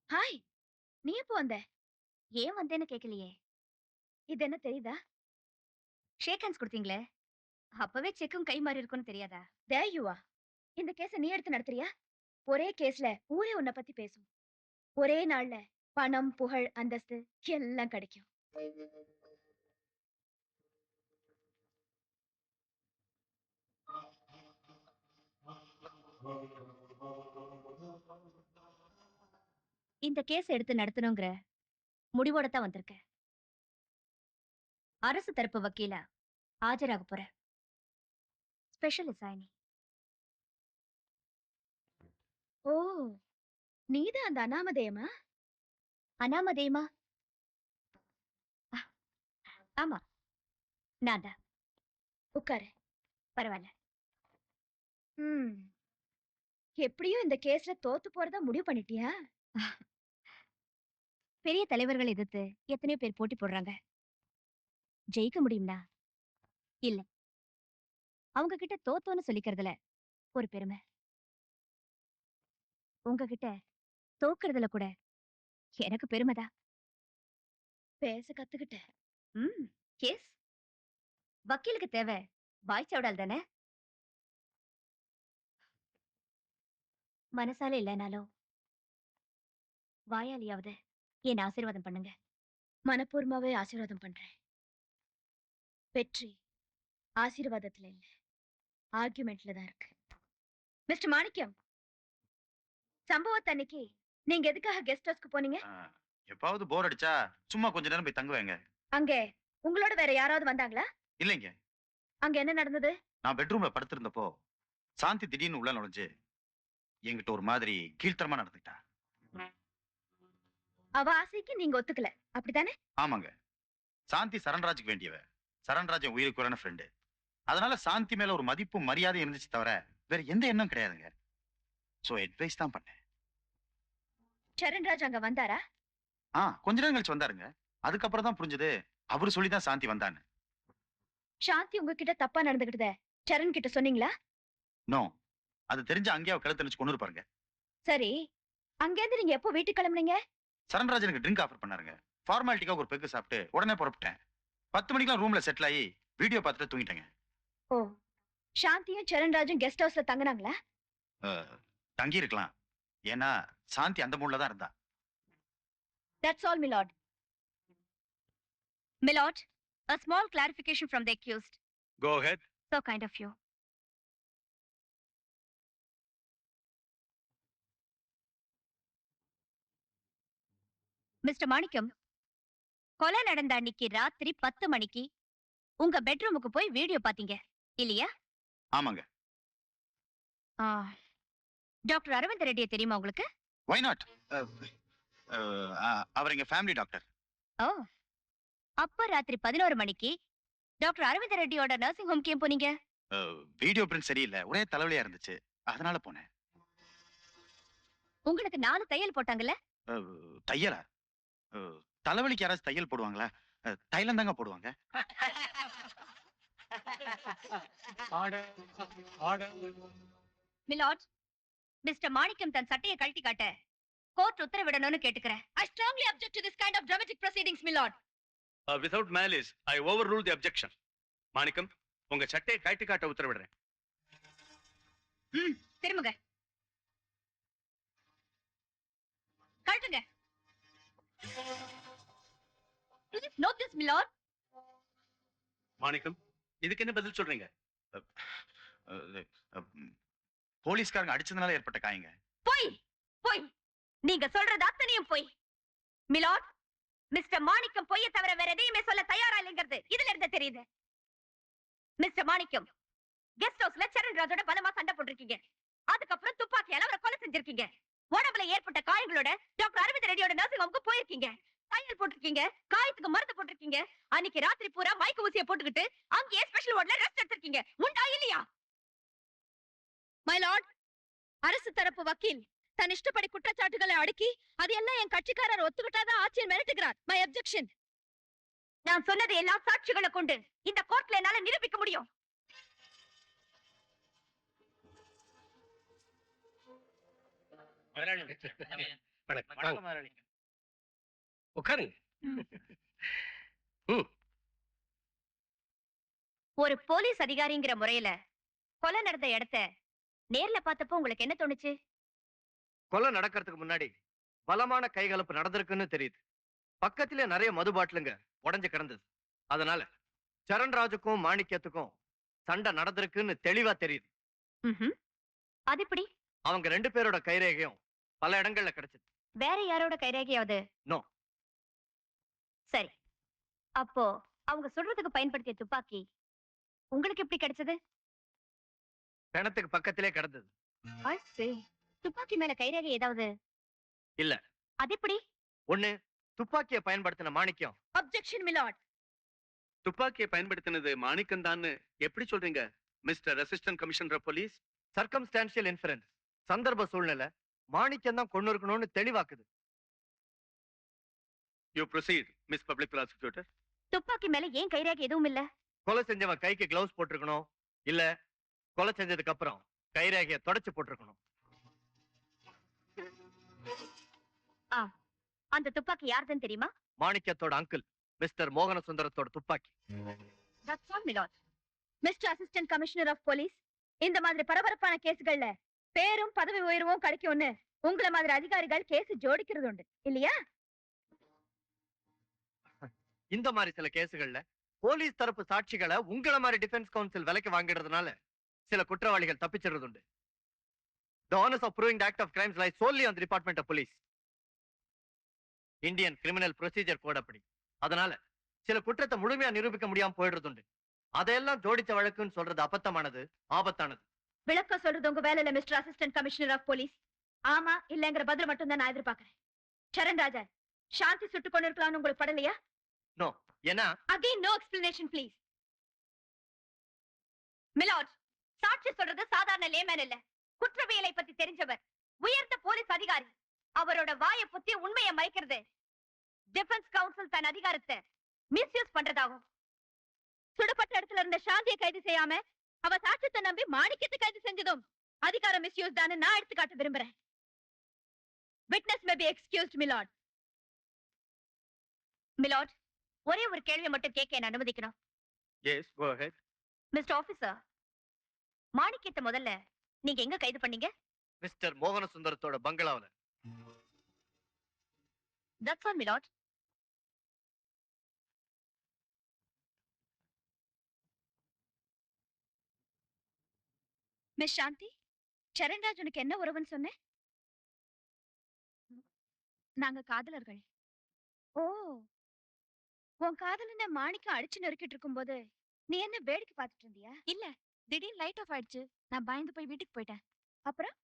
ஹாய், நீ எப்போ வந்த? ஏன் வந்தேன்னு கேட்கலையே. இது என்ன தெரியுதா? ஷேக் ஹேண்ட்ஸ் கொடுத்தீங்களே, அப்பவே செக்கும் கை மாறி இருக்கும்னு தெரியாதா? There you are. இந்த கேஸ நீ எடுத்து நடத்துறியா? ஒரே கேஸ்ல ஊரே உன்னை பத்தி பேசும். ஒரே நாள்ல பணம், புகழ், அந்தஸ்து எல்லாம் கிடைக்கும். இந்த கேஸ் எடுத்து நடத்தணுங்கிற முடிவோட தான் வந்திருக்கேன். அரசு தரப்பு வக்கீலா ஆஜராக போறேன். ஸ்பெஷல் அசாயினி. ஓ, நீதான் அந்த அனாமதேயமா? அனாமதேயமா? ஆமா, நான் தான். உட்காரு. பரவாயில்ல. எப்படியும் இந்த கேஸ்ல தோத்து போறதா முடிவு பண்ணிட்டியா? பெரிய தலைவர்கள் எதிர்த்து எத்தனையோ பேர் போட்டி போடுறாங்க. ஜெயிக்க முடியும்னா இல்ல. அவங்க கிட்ட தோத்தோன்னு சொல்லிக்கிறதுல ஒரு பெருமை. உங்ககிட்ட தோக்குறதுல கூட எனக்கு பெருமைதான். பேச கத்துக்கிட்டேன். கேஸ் வக்கீலுக்கு தேவை வாய் சவடால் தானே. மனசால இல்லைனாலும் வாயாலியாவது என் ஆசீர்வாதம் பண்ணுங்க. மனப்பூர்வமாவே ஆசீர்வாதம் பண்றேன். வெற்றி ஆசீர்வாதத்துல இல்ல, ஆர்குமெண்ட்ல தான் இருக்கு. மிஸ்டர் மாணிக்கம், சம்பவத்தன்னைக்கு நீங்க எதுக்காக கெஸ்ட் ஹவுஸ்க்கு போனீங்க? எப்பாவது போர் அடிச்சா சும்மா கொஞ்ச நேரம் போய் தங்குவேங்க. அங்கே உங்களோட வேற யாராவது வந்தாங்களா? இல்லைங்க. அங்க என்ன நடந்தது? நான் பெட்ரூம்ல படுத்திருந்தப்போ சாந்தி திடீர்னு உள்ள நுழைஞ்சு என்கிட்ட ஒரு மாதிரி கீழ்த்தரமா நடந்துக்கிட்டா. அவ ஆசைக்கு நீங்க ஒத்துக்கல, அப்படித்தானே? ஆமாங்க. சாந்தி சரண்ராஜுக்கு வேண்டியவ. சரண்ராஜ் என் உயிருக்குறான ஃப்ரெண்டு. அதனால சாந்தி மேல ஒரு மதிப்பும் மரியாதை இருந்துச்சு தவிர வேற எந்த எண்ணம் கிடையாதுங்க. சோ அட்வைஸ் தான் பண்ணேன். சரண்ராஜ் அங்க வந்தாரா? கொஞ்ச நேரம் கழிச்சு வந்தாருங்க. அதுக்கப்புறம் தான் புரிஞ்சது அவரு சொல்லிதான் சாந்தி வந்தான்னு. சாந்தி உங்ககிட்ட தப்பா நடந்துகிட்டத சரண் கிட்ட சொன்னீங்களா? நோ, அது தெரிஞ்சு அங்கேயே கழுத்து நினைச்சு கொண்டு பாருங்க. சரி, அங்கேருந்து நீங்க எப்போ வீட்டுக்கு கிளம்புனீங்க? சரண்ராஜ் எனக்கு ட்ரிங்க் ஆஃபர் பண்ணாருங்க. ஃபார்மாலிட்டிக்காக ஒரு பெக்கு சாப்பிட்டு உடனே புறப்பட்டேன். 10 மணிக்கெல்லாம் ரூம்ல செட்டில் ஆகி வீடியோ பார்த்துட்டு தூங்கிட்டேங்க. ஓ, சாந்தியும் சரண்ராஜும் கெஸ்ட் ஹவுஸ்ல தங்கினாங்களா? தங்கி இருக்கலாம். ஏன்னா சாந்தி அந்த மூட்ல தான் இருந்தா. That's all, my lord. My lord, a small clarification from the accused. Go ahead. So kind of you. Mister Manickam, கொலை நடந்த அன்னைக்கு ராத்திரி 10 மணிக்கு உங்க பெட்ரூமுக்கு போய் வீடியோ பாத்தீங்க இல்லையா? ஆமாங்க. டாக்டர் அரவிந்த் ரெட்டியை தெரியுமா உங்களுக்கு? Why not? அவர் எங்க ஃபேமிலி டாக்டர். ஓ, அப்ப ராத்திரி 11 மணிக்கு டாக்டர் அரவிந்த் ரெட்டியோட நர்சிங் ஹோம்க்கு ஏன் போனீங்க? வீடியோ பிரிண்ட் சரியில்லை, ஒரே தலைவலியா இருந்துச்சு, அதனால போனேன். உங்களுக்கு 4 தையல் போட்டாங்கல்ல? தையலா? தலைவலிக்கு யாராச்சும் தையல் போடுவாங்களா? தைலம் தாங்க போடுவாங்க. மிலாட், மிஸ்டர் மாணிக்கம் தன் சட்டையை கழட்டி காட்ட கோர்ட் உத்தரவிடணும்னு கேட்டுக்கிறேன். I strongly object to this kind of dramatic proceedings, my lord. Without malice, I overrule the objection. மாணிக்கம், உங்க சட்டையை கழட்டி காட்ட உத்தரவிடுறேன். திரும்புங்க. கழட்டுங்க. Please note this, my lord. மாணிக்கம், இதுக்கு என்ன பதில் சொல்றீங்க? போலீஸ்காரங்க அடிச்சதுனால ஏற்பட்ட காயங்க. போய் போய் நீங்க சொல்றது அத்தனையும் போய். மிலாட், மிஸ்டர் மாணிக்கம் பொய்யை தவிர வேற எதையுமே சொல்ல தயாரா இல்லைங்கிறது இதுல இருந்து தெரியுது. மிஸ்டர் மாணிக்கம், கெஸ்ட் ஹவுஸ்ல சரண்ராஜோட பலமா சண்டை போட்டிருக்கீங்க. அதுக்கப்புறம் துப்பாக்கியால அவரை கொலை செஞ்சிருக்கீங்க. உடம்புல ஏற்பட்ட காயங்களோட டாக்டர் அரவிந்த் ரெட்டியோட நர்சிங் ஹோம்க்கு போயிருக்கீங்க. தையல் போட்டிருக்கீங்க, காயத்துக்கு மருந்து போட்டிருக்கீங்க. அன்னைக்கு ராத்திரி பூரா மயக்க ஊசியை போட்டுக்கிட்டு அங்கேயே ஸ்பெஷல் வார்டுல ரெஸ்ட் எடுத்திருக்கீங்க. உண்டா இல்லையா? மை லார்ட், அரசு தரப்பு வக்கீல் தன் இஷ்டப்படி குற்றச்சாட்டுகளை அடுக்கி அதையெல்லாம் என் கட்சிக்காரர் ஒத்துக்கிட்டாதான் ஆட்சியை மிரட்டுகிறார். My objection. நான் சொன்னது எல்லா சாட்சிகளை கொண்டு இந்த கோர்ட்ல என்னால நிரூபிக்க முடியும். உட்காருங்க. ஒரு போலீஸ் அதிகாரிங்கிற முறையில கொலை நடந்த இடத்த நேர்ல பார்த்தப்போ உங்களுக்கு என்ன தோணுச்சு? கொலை நடக்கிறதுக்கு முன்னாடி பலமான கைகலப்பு நடந்திருக்குன்னு தெரியுது. பக்கத்திலே நிறைய மது பாட்டிலுங்க உடைஞ்சு கிடந்தது. அதனால சரண்ராஜுக்கும் மாணிக்கத்துக்கும் சண்டை நடந்திருக்குன்னு தெளிவா தெரியுது. அது எப்படி? அவங்க 2 பேரோட கைரேகையும் பல இடங்கள்ல கிடைச்சது. வேற யாரோட கைரேகையாவது? No. சரி, அப்போ அவங்க சுடுறதுக்கு பயன்படுத்திய துப்பாக்கி உங்களுக்கு எப்படி கிடைச்சது? கிணத்துக்கு பக்கத்திலே கிடந்தது. I see. துப்பாக்கி மேல கைரேகை ஏதாவது? இல்ல. அது எப்படி? ஒண்ணு, துப்பாக்கியை பயன்படுத்தின மாணிக்கம். அப்ஜெக்ஷன் மிலார்ட். துப்பாக்கியை பயன்படுத்தினது மாணிக்கம் தான் எப்படி சொல்றீங்க mister assistant commissioner of police? Circumstantial inference, சந்தர்ப்ப சூழ்நிலை மாணிக்கம் தான் கொண்டு இருக்கணும்னு தெளிவாக்குது. You proceed miss public prosecutor. துப்பாக்கி மேல ஏன் கைரேகை எதுவும் இல்ல? கொலை செஞ்சவன் கைக்கு கிளவுஸ் போட்டிருக்கணும், இல்ல கொலை செஞ்சதுக்கு அப்புறம் கைரேகையை தொடச்சு போட்டிருக்கணும். அந்த துப்பாக்கி யாருதுன்னு தெரியுமா? மாணிக்கத்தோட அங்கிள் மிஸ்டர் மோகன சுந்தரத்தோட துப்பாக்கி. That's all, my lord. Mister assistant commissioner of police, இந்த மாதிரி பரபரப்பான கேஸ்கள்ல பேரும் பதவி உயர்வும் கிடைக்கும்னு உங்கள மாதிரி அதிகாரிகள் கேஸ் ஜோடிக்கிறது உண்டு இல்லையா? இந்த மாதிரி சில கேசுகள்ல போலீஸ் தரப்பு சாட்சிகளை உங்கள மாதிரி டிஃபென்ஸ் கவுன்சில் விலைக்கு வாங்கிடுறதுனால சில குற்றவாளிகள் தப்பிச்சிடுறது உண்டு. The honors of proving the act of crimes lies solely on the Department of Police. Indian criminal procedure code அப்படி. அதனால சில குற்றத்தை முழுமையா நிரூபிக்க முடியாம போயிடுறது உண்டு. அதையெல்லாம் ஜோடிச்ச வழக்குன்னு சொல்றது அபத்தமானது, ஆபத்தானது. விளக்கம் சொல்றது உங்க வேலை இல்ல mister assistant commissioner of police. ஆமா இல்லங்கிற பதில் மட்டும் தான் நான் எதிர்பார்க்கிறேன். சரண் ராஜா, சாந்தி சுட்டு கொண்டு இருக்கலாம்னு உங்களுக்கு படலையா? நோ. ஏன்னா அகைன் நோ எக்ஸ்பிளனேஷன் ப்ளீஸ். மிலார்ட், சாட்சி சொல்றது சாதாரண லேமேன் இல்ல, குற்றவியலை பத்தி தெரிஞ்சவர், உயர்ந்த போலீஸ் அதிகாரி. அவரோட வாயை புத்தி உண்மையை மறைக்கிறது டிஃபென்ஸ் கவுன்சில் தன் அதிகாரத்தை மிஸ்யூஸ் பண்றதாகும். சுடப்பட்ட இடத்துல இருந்த சாந்தியை கைது செய்யாம அவ சாட்சியத்தை நம்பி மாணிக்கத்தை கைது செஞ்சதும் அதிகார மிஸ்யூஸ் தான் நான் எடுத்துக்காட்ட விரும்புறேன். Witness may be excused milord. Milord, ஒரே ஒரு கேள்வியை மட்டும் கேட்க என்ன அனுமதிக்கணும்? Yes, go ahead. Mister officer, மாணிக்கத்தை முதல்ல நீங்க எங்க கைது பண்ணீங்க? மிஸ்டர் மோகன சுந்தரத்தோட பங்களாவுல. That's all, my lord. Miss Shanthi, Saranraj உனக்கு என்ன உறவுன்னு சொன்னேன்? நாங்க காதலர்கள். ஓ, உன் காதலனை மாணிக்கம் அடிச்சு நொறுக்கிட்டு இருக்கும்போது நீ என்ன வேடிக்கை பார்த்துட்டு இருந்தியா? இல்ல, திடீர்னு லைட் ஆஃப் ஆயிடுச்சு. நான் பயந்து போய் வீட்டுக்கு போயிட்டேன். அப்புறம்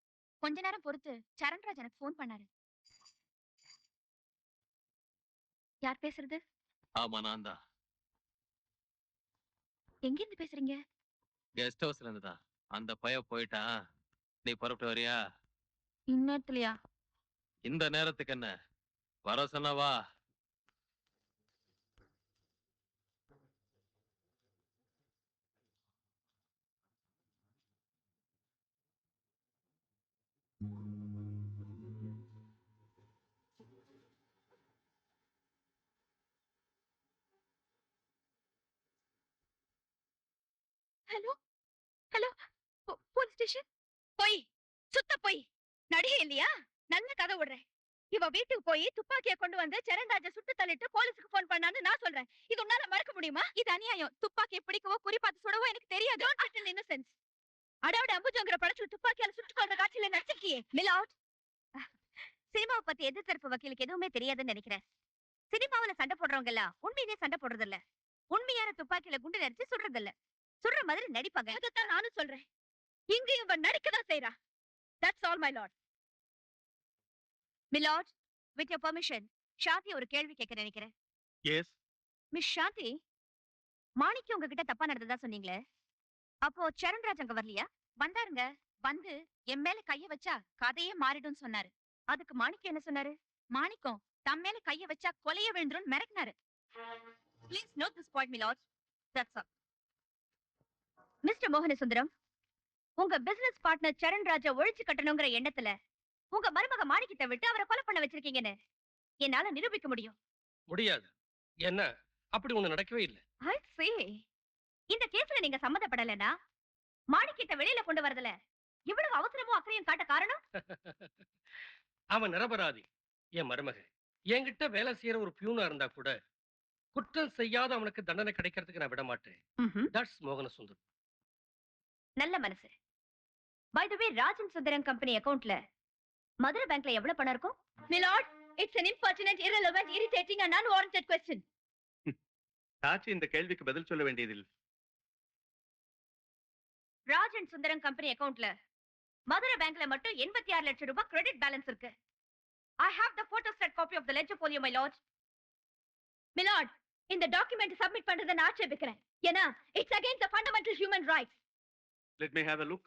கொஞ்ச நேரம் பொறுத்து சரண்ராஜ் எனக்கு ஃபோன் பண்ணாரு. யார் பேசுறது? ஆமா, நான் தான். எங்க இருந்து பேசுறீங்க? கெஸ்ட் ஹவுஸ்ல இருந்துதான். அந்த பைய போயிட்டான். நீ புறப்பட்டு வரியா? இந்நேரத்துலயா? இந்த நேரத்துக்கு என்ன, வர சொன்னவா? Hello hello, police station? போய் சுத்த போய் நடிகை இல்லையா? நல்ல கதை விடுறேன். இவ வீட்டுக்கு போய் துப்பாக்கியை கொண்டு வந்து சரண்ராஜ சுட்டு தள்ளிட்டு போலீஸுக்கு போன் பண்ணான்னு நான் சொல்றேன். இது உன்னால மறக்க முடியுமா? இது அநியாயம். துப்பாக்கியை பிடிக்கவோ குறிப்பாத்து சுடவோ எனக்கு தெரியாது. இன்னசென்ஸ். அடாவோட அம்புஜங்கிற படத்துல துப்பாக்கியால சுட்டு கொண்ட காட்சியில நடிச்சிருக்கியே. மிலாட், சினிமாவை பத்தி எதிர்த்தரப்பு வக்கீலுக்கு எதுவுமே தெரியாதுன்னு நினைக்கிறேன். சினிமாவில சண்டை போடுறவங்க எல்லாம் உண்மையிலே சண்டை போடுறது இல்ல. உண்மையான துப்பாக்கியில குண்டு நடிச்சு சுடுறது இல்ல. சுடுற மாதிரி நடிப்பாங்க. அதைத்தான் நானும் சொல்றேன். இங்கேயும் இவன் நடிக்கதான் செய்யறா. That's all, my lord. Milord, with your permission, சாந்தி ஒரு கேள்வி கேட்க நினைக்கிறேன். எஸ். மிஸ் சாந்தி, மாணிக்கம் உங்ககிட்ட தப்பா நடந்ததா சொன்னீங்களே, அப்போ சரண்ராஜ் அங்க வரலையா? வந்தாருங்க. வந்து என் மேல கைய வச்சா கதையே மாறிடும் சொன்னாரு. அதுக்கு மாணிக்கம் என்ன சொன்னாரு? மாணிக்கம் தம் மேல கைய வச்சா கொலைய விழுந்துரும் மிரட்டினாரு. Please note this point, my lord. That's all. Mister மோகன சுந்தரம், உங்க பிசினஸ் பார்ட்னர் சரண்ராஜ ஒழிச்சு கட்டணுங்கிற எண்ணத்துல உங்க மருமக மாணிக்கத்தை விட்டு அவரை கொலை பண்ண வச்சிருக்கீங்கன்னு என்னால நிரூபிக்க முடியும். முடியாது. என்ன அப்படி ஒண்ணு நடக்கவே இல்லை. I see. இந்த கேஸ்ல நீங்க சம்மந்தப்படலைன்னா மாணிக்கத்தை வெளியில கொண்டு வரதுல இவ்வளவு அவசரமும் அக்கறையும் காட்ட காரணம்? அவன் நிரபராதி. என் மருமக என்கிட்ட வேலை செய்யற ஒரு பியூனா இருந்தா கூட குற்றம் செய்யாத அவனுக்கு தண்டனை கிடைக்கிறதுக்கு நான் விட மாட்டேன். தட்ஸ் மோகன சுந்தரம். நல்ல மனசு. By the way Rajan Sundaram company அக்கவுண்ட்ல மதுரை பேங்க்ல எவ்வளவு பணம் இருக்கும்? Milord, it's an impertinent, irrelevant, irritating and unwarranted question. சாட்சி இந்த கேள்விக்கு பதில் சொல்ல வேண்டியதில்லை. ராஜன் சுந்தரம் கம்பெனி அக்கவுண்ட்ல மதுரை பேங்க்ல மட்டும் 86 லட்சம் ரூபாய் கிரெடிட் பேலன்ஸ் இருக்கு. I have the photostat copy of the ledger folio, my lord. Milord, இந்த டாக்குமெண்ட் சப்மிட் பண்றதை நான் ஆட்சேபிக்கிறேன். ஏன்னா it's against the fundamental human rights. Let me have a look.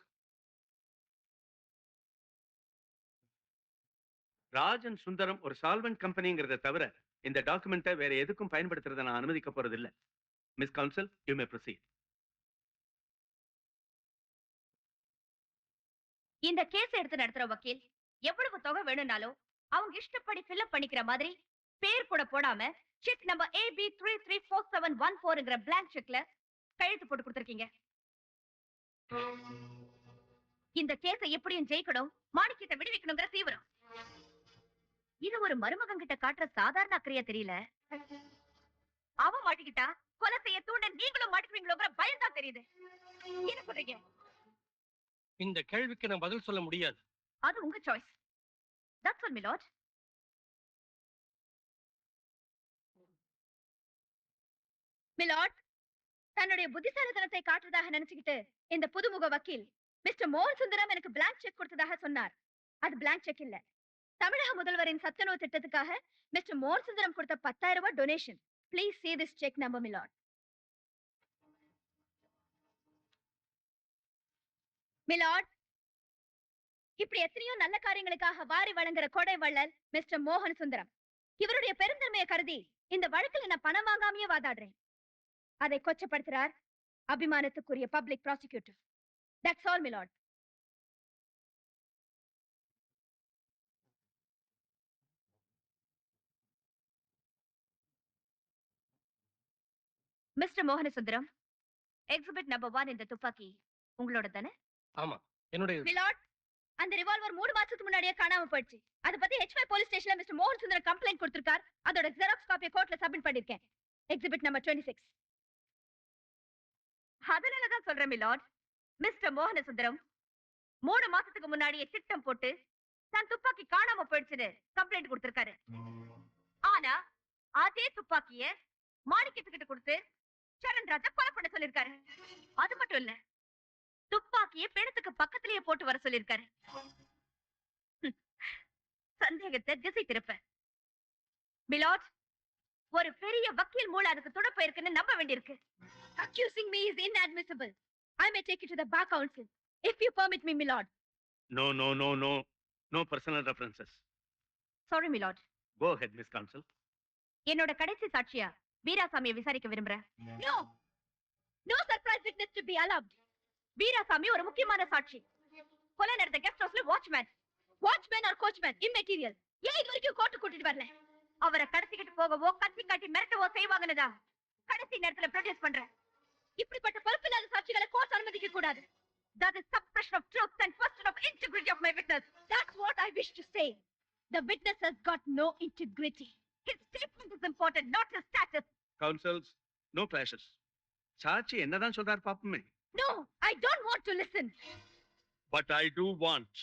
Rajan Sundaram ஒரு சால்வெண்ட் கம்பெனிங்கிறத தவிர இந்த டாக்குமெண்ட்டை வேற எதுக்கும் பயன்படுத்துறதை நான் அனுமதிக்க போறது இல்ல. Miss council, you may proceed. இந்த கேஸ் எடுத்து நடத்துற வக்கீல் எவ்வளவு தொகை வேணும்னாலும் அவங்க இஷ்டப்படி ஃபில் அப் பண்ணிக்கிற மாதிரி பேர் கூட போடாம செக் நம்பர் AB334714ங்கற blank செக்ல கையெழுத்து போட்டு கொடுத்திருக்கீங்க. இந்த கேஸை எப்படியும் ஜெயிக்கணும், மாணிக்கத்தை விடுவிக்கணும்ங்கற தீவிரம். இது ஒரு மருமகன் கிட்ட காட்டுற சாதாரண அக்கறையா தெரியல. அவ மாட்டிக்கிட்டா கொலை செய்ய தூண்ட நீங்களும் மாட்டிக்குவீங்களோங்கிற பயம் தான் தெரியுது. என்ன சொல்றீங்க? இந்த கேள்விக்கு நான் பதில் சொல்ல முடியாது. அது உங்க choice. That's all, milord. Milord, தன்னுடைய புத்திசாலித்தனத்தை காட்டுறதாக நினைச்சுக்கிட்டு இந்த புதுமுக வக்கீல் மிஸ்டர் மோகன் சுந்தரம் எனக்கு blank செக் கொடுத்ததாக சொன்னார். அது blank செக் இல்ல. தமிழக முதல்வரின் சத்துணவு திட்டத்துக்காக மிஸ்டர் மோகன் சுந்தரம் கொடுத்த 10,000 ரூபாய் donation. Please see this check number, milord. Milord, இப்படி எத்தனையோ நல்ல காரியங்களுக்காக வாரி வழங்குற கொடை வள்ளல் மிஸ்டர் மோகன் சுந்தரம். இவருடைய பெருந்தன்மையை கருதி இந்த வழக்கில் நான் பணம் வாங்காமையே வாதாடுறேன். அதை கொச்சப்படுத்துறார் அபிமானத்துக்குரிய public prosecutor. That's all, milord. Mister மோகன சுந்தரம், எக்ஸிபிட் நம்பர் 1 இந்த துப்பாக்கி உங்களோட தானே? ஆமா, என்னுடைய. மிலாட், அந்த ரிவால்வர் 3 மாசத்துக்கு முன்னாடியே காணாம போயிடுச்சு. அத பத்தி H5 போலீஸ் ஸ்டேஷன்ல மிஸ்டர் மோகன் சுந்தரம் கம்ப்ளைண்ட் கொடுத்திருக்கார். அதோட ஜெராக்ஸ் காப்பியை கோர்ட்ல சப்மிட் பண்ணிருக்கேன். Exhibit number 26. அதனால தான் சொல்றேன் மிலாட், மிஸ்டர் மோகன சுந்தரம் 3 மாசத்துக்கு முன்னாடியே திட்டம் போட்டு தன் துப்பாக்கி காணாம போயிடுச்சுன்னு கம்ப்ளைண்ட் கொடுத்திருக்காரு. ஆனா அதே துப்பாக்கிய மாணிக்கத்துக்கிட்ட கொடுத்து சரண் ராஜா கொலை பண்ண சொல்லிருக்காரு. அது மட்டும் இல்ல, துப்பாக்கியை பிணத்துக்கு பக்கத்திலேயே போட்டு வர சொல்லிருக்காரு. சந்தேகத்தை திசை திருப்ப மிலாட், ஒரு பெரிய வக்கீல் மூளை அதுக்கு துடப்ப இருக்குன்னு நம்ப வேண்டியிருக்கு. Accusing me is inadmissible. I may take you to the bar council if you permit me, milord. No, no, no, no. No personal references. Sorry, milord. Go ahead, Miss Counsel. என்னோட கடைசி சாட்சியா வீராசாமியை விசாரிக்க விரும்புறேன். No. No surprise witness to be allowed. Veerasamy ஒரு முக்கியமான சாட்சி. கொலை நடந்த கெஸ்ட் ஹவுஸ்ல வாட்ச்மேன் ஆர் கோச்மேன் இம்மெட்டீரியல். ஏன் இது வரைக்கும் கோர்ட்டு கூட்டிட்டு வரல? அவரை கடத்திக்கிட்டு போகவோ கத்தி காட்டி மிரட்டவோ செய்வாங்கன்னுதா கடைசி நேரத்துல ப்ரொடியூஸ் பண்றேன். இப்படிப்பட்ட பொறுப்பில்லாத சாட்சிகளை கோர்ட் அனுமதிக்க கூடாது. That is suppression of truth and question of integrity of my witness. That's what I wish to say. The witness has got no integrity. His statement is important, not his status. Counsels, no clashes. சாட்சி என்னதான் சொல்றார் பாப்போமே. No, I don't want to listen. But I do want.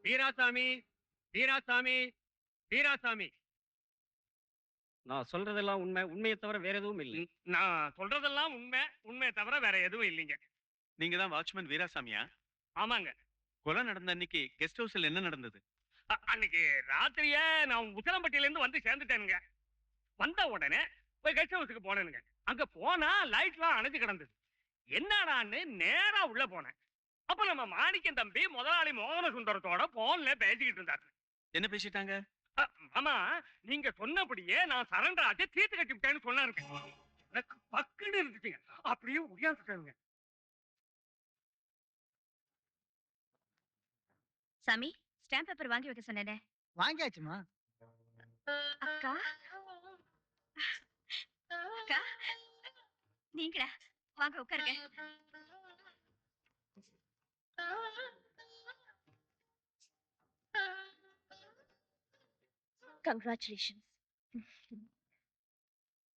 Veerasamy, Veerasamy, Veerasamy. நான் சொல்றதெல்லாம் உண்மை, உண்மையை தவிர வேற எதுவும் இல்லை. நான் சொல்றதெல்லாம் உண்மை, உண்மையை தவிர வேற எதுவும் இல்லைங்க. நீங்க தான் வாட்ச்மேன் வீராசாமியா? ஆமாங்க. கொலை நடந்த அன்னைக்கு கெஸ்ட் ஹவுஸ்ல என்ன நடந்தது? அன்னைக்கு ராத்திரியே நான் உசிலம்பட்டியில இருந்து வந்து சேர்ந்துட்டேனுங்க. வந்த உடனே போய் கெஸ்ட் ஹவுஸுக்கு போனேனுங்க. அங்க போனா லைட்லாம் அணைஞ்சு கிடந்தது. என்னடான்னு நேரா உள்ள போனேன். அப்ப நம்ம மாணிக்கம் தம்பி முதலாளி மோகன சுந்தரத்தோட போன்ல பேசிக்கிட்டு இருந்தாரு. என்ன பேசிட்டாங்க? ஆமா, நீங்க சொன்னபடியே நான் சரண்டர் ஆச்சு தீர்த்து கட்டிவிட்டேன்னு சொன்னாருங்க. எனக்கு பக்குன்னு இருந்துச்சுங்க. அப்படியே உயர்ந்துட்டாங்க. சாமி, ஸ்டாம்ப் பேப்பர் வாங்கி வைக்க சொன்னேனே. வாங்கியாச்சுமா? அக்கா, அக்கா, நீங்களா? வாங்க உட்காருங்க. கங்க்ராச்சுலேஷன்ஸ்.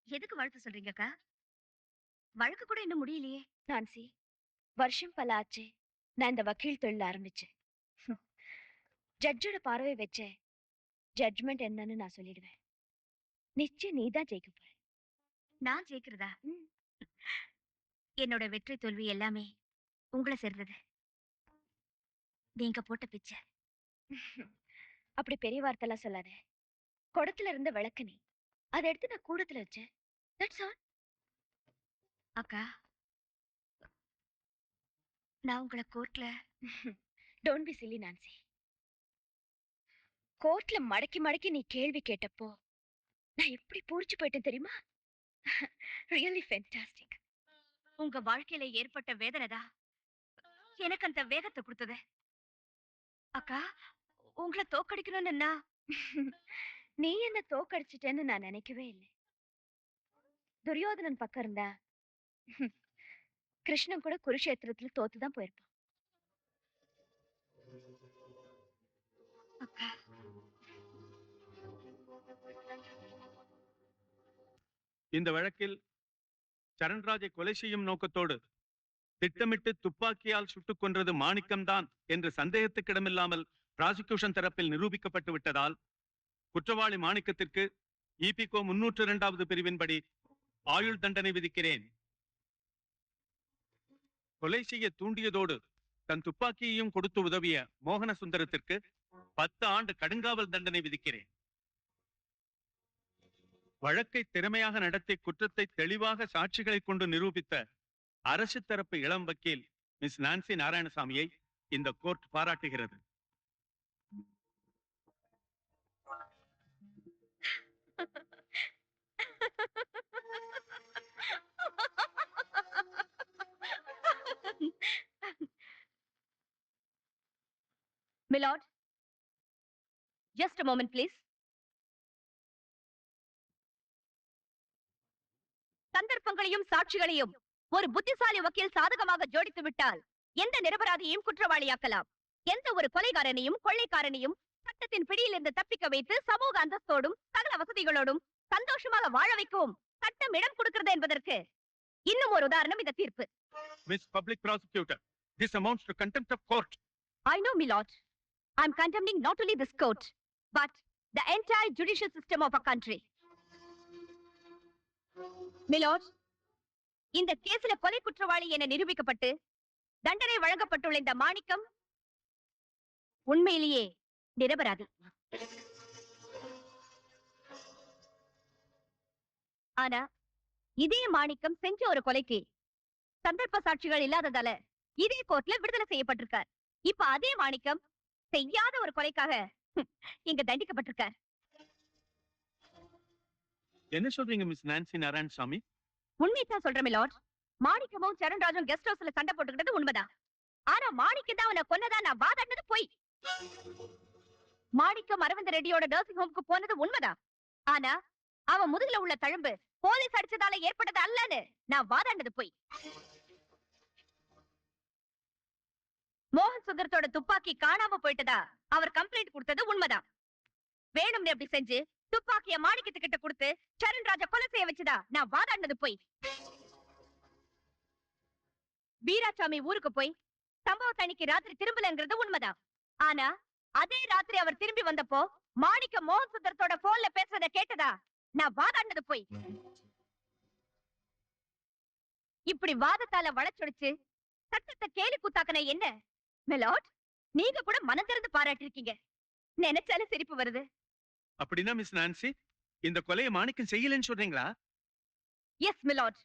எதுக்கு வாழ்த்து சொல்றீங்க அக்கா? வழக்கு கூட இன்னும் முடியலையே. நான்சி, வருஷம் பல ஆச்சு நான் இந்த வக்கீல் தொழில் ஆரம்பிச்சேன். ஜட்ஜோட பார்வை வச்ச ஜட்ஜ்மெண்ட் என்னன்னு நான் சொல்லிடுவேன். நிச்சயம் நீதான் ஜெயிக்க போற. நான் ஜெயிக்கிறதா? என்னோட வெற்றி தோல்வி எல்லாமே உங்களை சேர்ந்தது. நீங்க போட்ட பிச்சை. அப்படி பெரிய வார்த்தைலாம் சொல்லாத. குடத்துல இருந்த விளக்கு நீ, அதை எடுத்து நான் கூடத்துல வச்சேன். That's all. அக்கா, நான் உங்களை கோர்ட்ல டோன்ட் பி சில்லி நான்சி. கோர்ட்ல மடக்கி மடக்கி நீ கேள்வி கேட்டப்போ நான் எப்படி பூரிச்சு போயிட்டேன் தெரியுமா? Really fantastic. உங்க வாழ்க்கையில ஏற்பட்ட வேதனைதான் எனக்கு அந்த வேகத்தை கொடுத்தது. அக்கா, உங்களை தோக்கடிக்கணும்னா நீ என்ன தோக்கடிச்சிட்டேன்னு நான் நினைக்கவே இல்லை. துரியோதனன் பக்கம் இருந்தா கிருஷ்ணன் கூட குருஷேத்திரத்துல தோத்துதான் போயிருப்பான். அக்கா, இந்த வழக்கில் சரண்ராஜை கொலை செய்யும் நோக்கத்தோடு திட்டமிட்டு துப்பாக்கியால் சுட்டுக் கொன்றது மாணிக்கம்தான் என்று சந்தேகத்துக்கிடமில்லாமல் பிராசிக்யூஷன் தரப்பில் நிரூபிக்கப்பட்டு விட்டதால் குற்றவாளி மாணிக்கத்திற்கு இபிகோ 302வது பிரிவின்படி ஆயுள் தண்டனை விதிக்கிறேன். கொலை செய்ய தூண்டியதோடு தன் துப்பாக்கியையும் கொடுத்து உதவிய மோகன சுந்தரத்திற்கு 10 ஆண்டு கடுங்காவல் தண்டனை விதிக்கிறேன். வழக்கை திறமையாக நடத்தி குற்றத்தை தெளிவாக சாட்சிகளை கொண்டு நிரூபித்த அரசு தரப்பு இளம் வக்கீல் மிஸ் நான்சி நாராயணசாமியை இந்த கோர்ட் பாராட்டுகிறது. Milord, just a moment, please. சந்தர்ப்பங்களையும் சாட்சிகளையும் ஒரு புத்திசாலி வக்கீல் சாதகமாக ஜோடித்து விட்டால் எந்த நிரபராதியையும் குற்றவாளியாக்கலாம். எந்த ஒரு கொலைகாரனையும் கொள்ளைக்காரனையும் சட்டத்தின் பிடியிலிருந்து தப்பிக்க வைத்து சமூக அந்தஸ்தோடும் சகல வசதிகளோடும் சந்தோஷமாக வாழ வைக்கவும் சட்டம் இடம் கொடுக்கிறது என்பதற்கு இன்னும் ஒரு உதாரணம் இந்த தீர்ப்பு. Miss Public Prosecutor, this amounts to contempt of court. I know, Milord. I'm condemning not only this court, but the entire judicial system of our country. Milord, இந்த கேஸ்ல கொலை குற்றவாளி என நிரூபிக்கப்பட்டு தண்டனை வழங்கப்பட்டுள்ள இந்த மாணிக்கம் உண்மையிலேயே நிரபராதி. ஆனா இதே மாணிக்கம் செஞ்ச ஒரு கொலைக்கு சந்தர்ப்ப சாட்சிகள் இல்லாததால இதே கோர்ட்ல விடுதலை செய்யப்பட்டிருக்கார். இப்ப அதே மாணிக்கம் செய்யாத ஒரு கொலைக்காக இங்க தண்டிக்கப்பட்டிருக்கார். என்ன சொல்றீங்க மிஸ் நான்சி நாராயணசாமி? உண்மைதான் சொல்றேன் மிலாட். மாணிக்கமும் சரண்ராஜும் கெஸ்ட் ஹவுஸ்ல சண்டை போட்டுக்கிட்டது உண்மைதான். ஆனா மாணிக்கம் தான் அவனை கொன்னதா நான் வாதாடினது போய். மாணிக்கம் அரவிந்த் ரெட்டியோட நர்சிங் ஹோம்க்கு போனது உண்மைதான். ஆனா அவன் முதுகுல உள்ள தழும்பு போலீஸ் அடிச்சதால ஏற்பட்டது அல்லன்னு நான் வாதாடினது போய். மோகன் சுந்தரத்தோட துப்பாக்கி காணாம போயிட்டதா அவர் கம்ப்ளைண்ட் கொடுத்தது உண்மைதான். வேணும்னு அப்படி செஞ்சு துப்பாக்கிய மாணிக்கத்துக்கிட்ட கொடுத்து சரண்ராஜ கொலை செய்ய வச்சுதா நான் வாதாடினது போய். வீராசாமி ஊருக்கு போய் சம்பவத்தை அன்னைக்கு ராத்திரி திரும்பலங்கிறது உண்மைதான். ஆனா அதே ராத்திரி அவர் திரும்பி வந்தப்போ மாணிக்க மோகன் சுந்தரத்தோட போன்ல பேசுறத கேட்டதா நான் வாதாடினது போய். இப்படி வாதத்தால வளச்சொடிச்சு சட்டத்தை கேலி கூத்தாக்கன என்ன மிலாட்? நீங்க கூட மனம் திறந்து பாராட்டிருக்கீங்க. நினைச்சாலும் சிரிப்பு வருது. அப்படின்னா மிஸ் நான்சி இந்த கொலையை மாணிக்கம் செய்யலன்னு சொல்றீங்களா? Yes milord.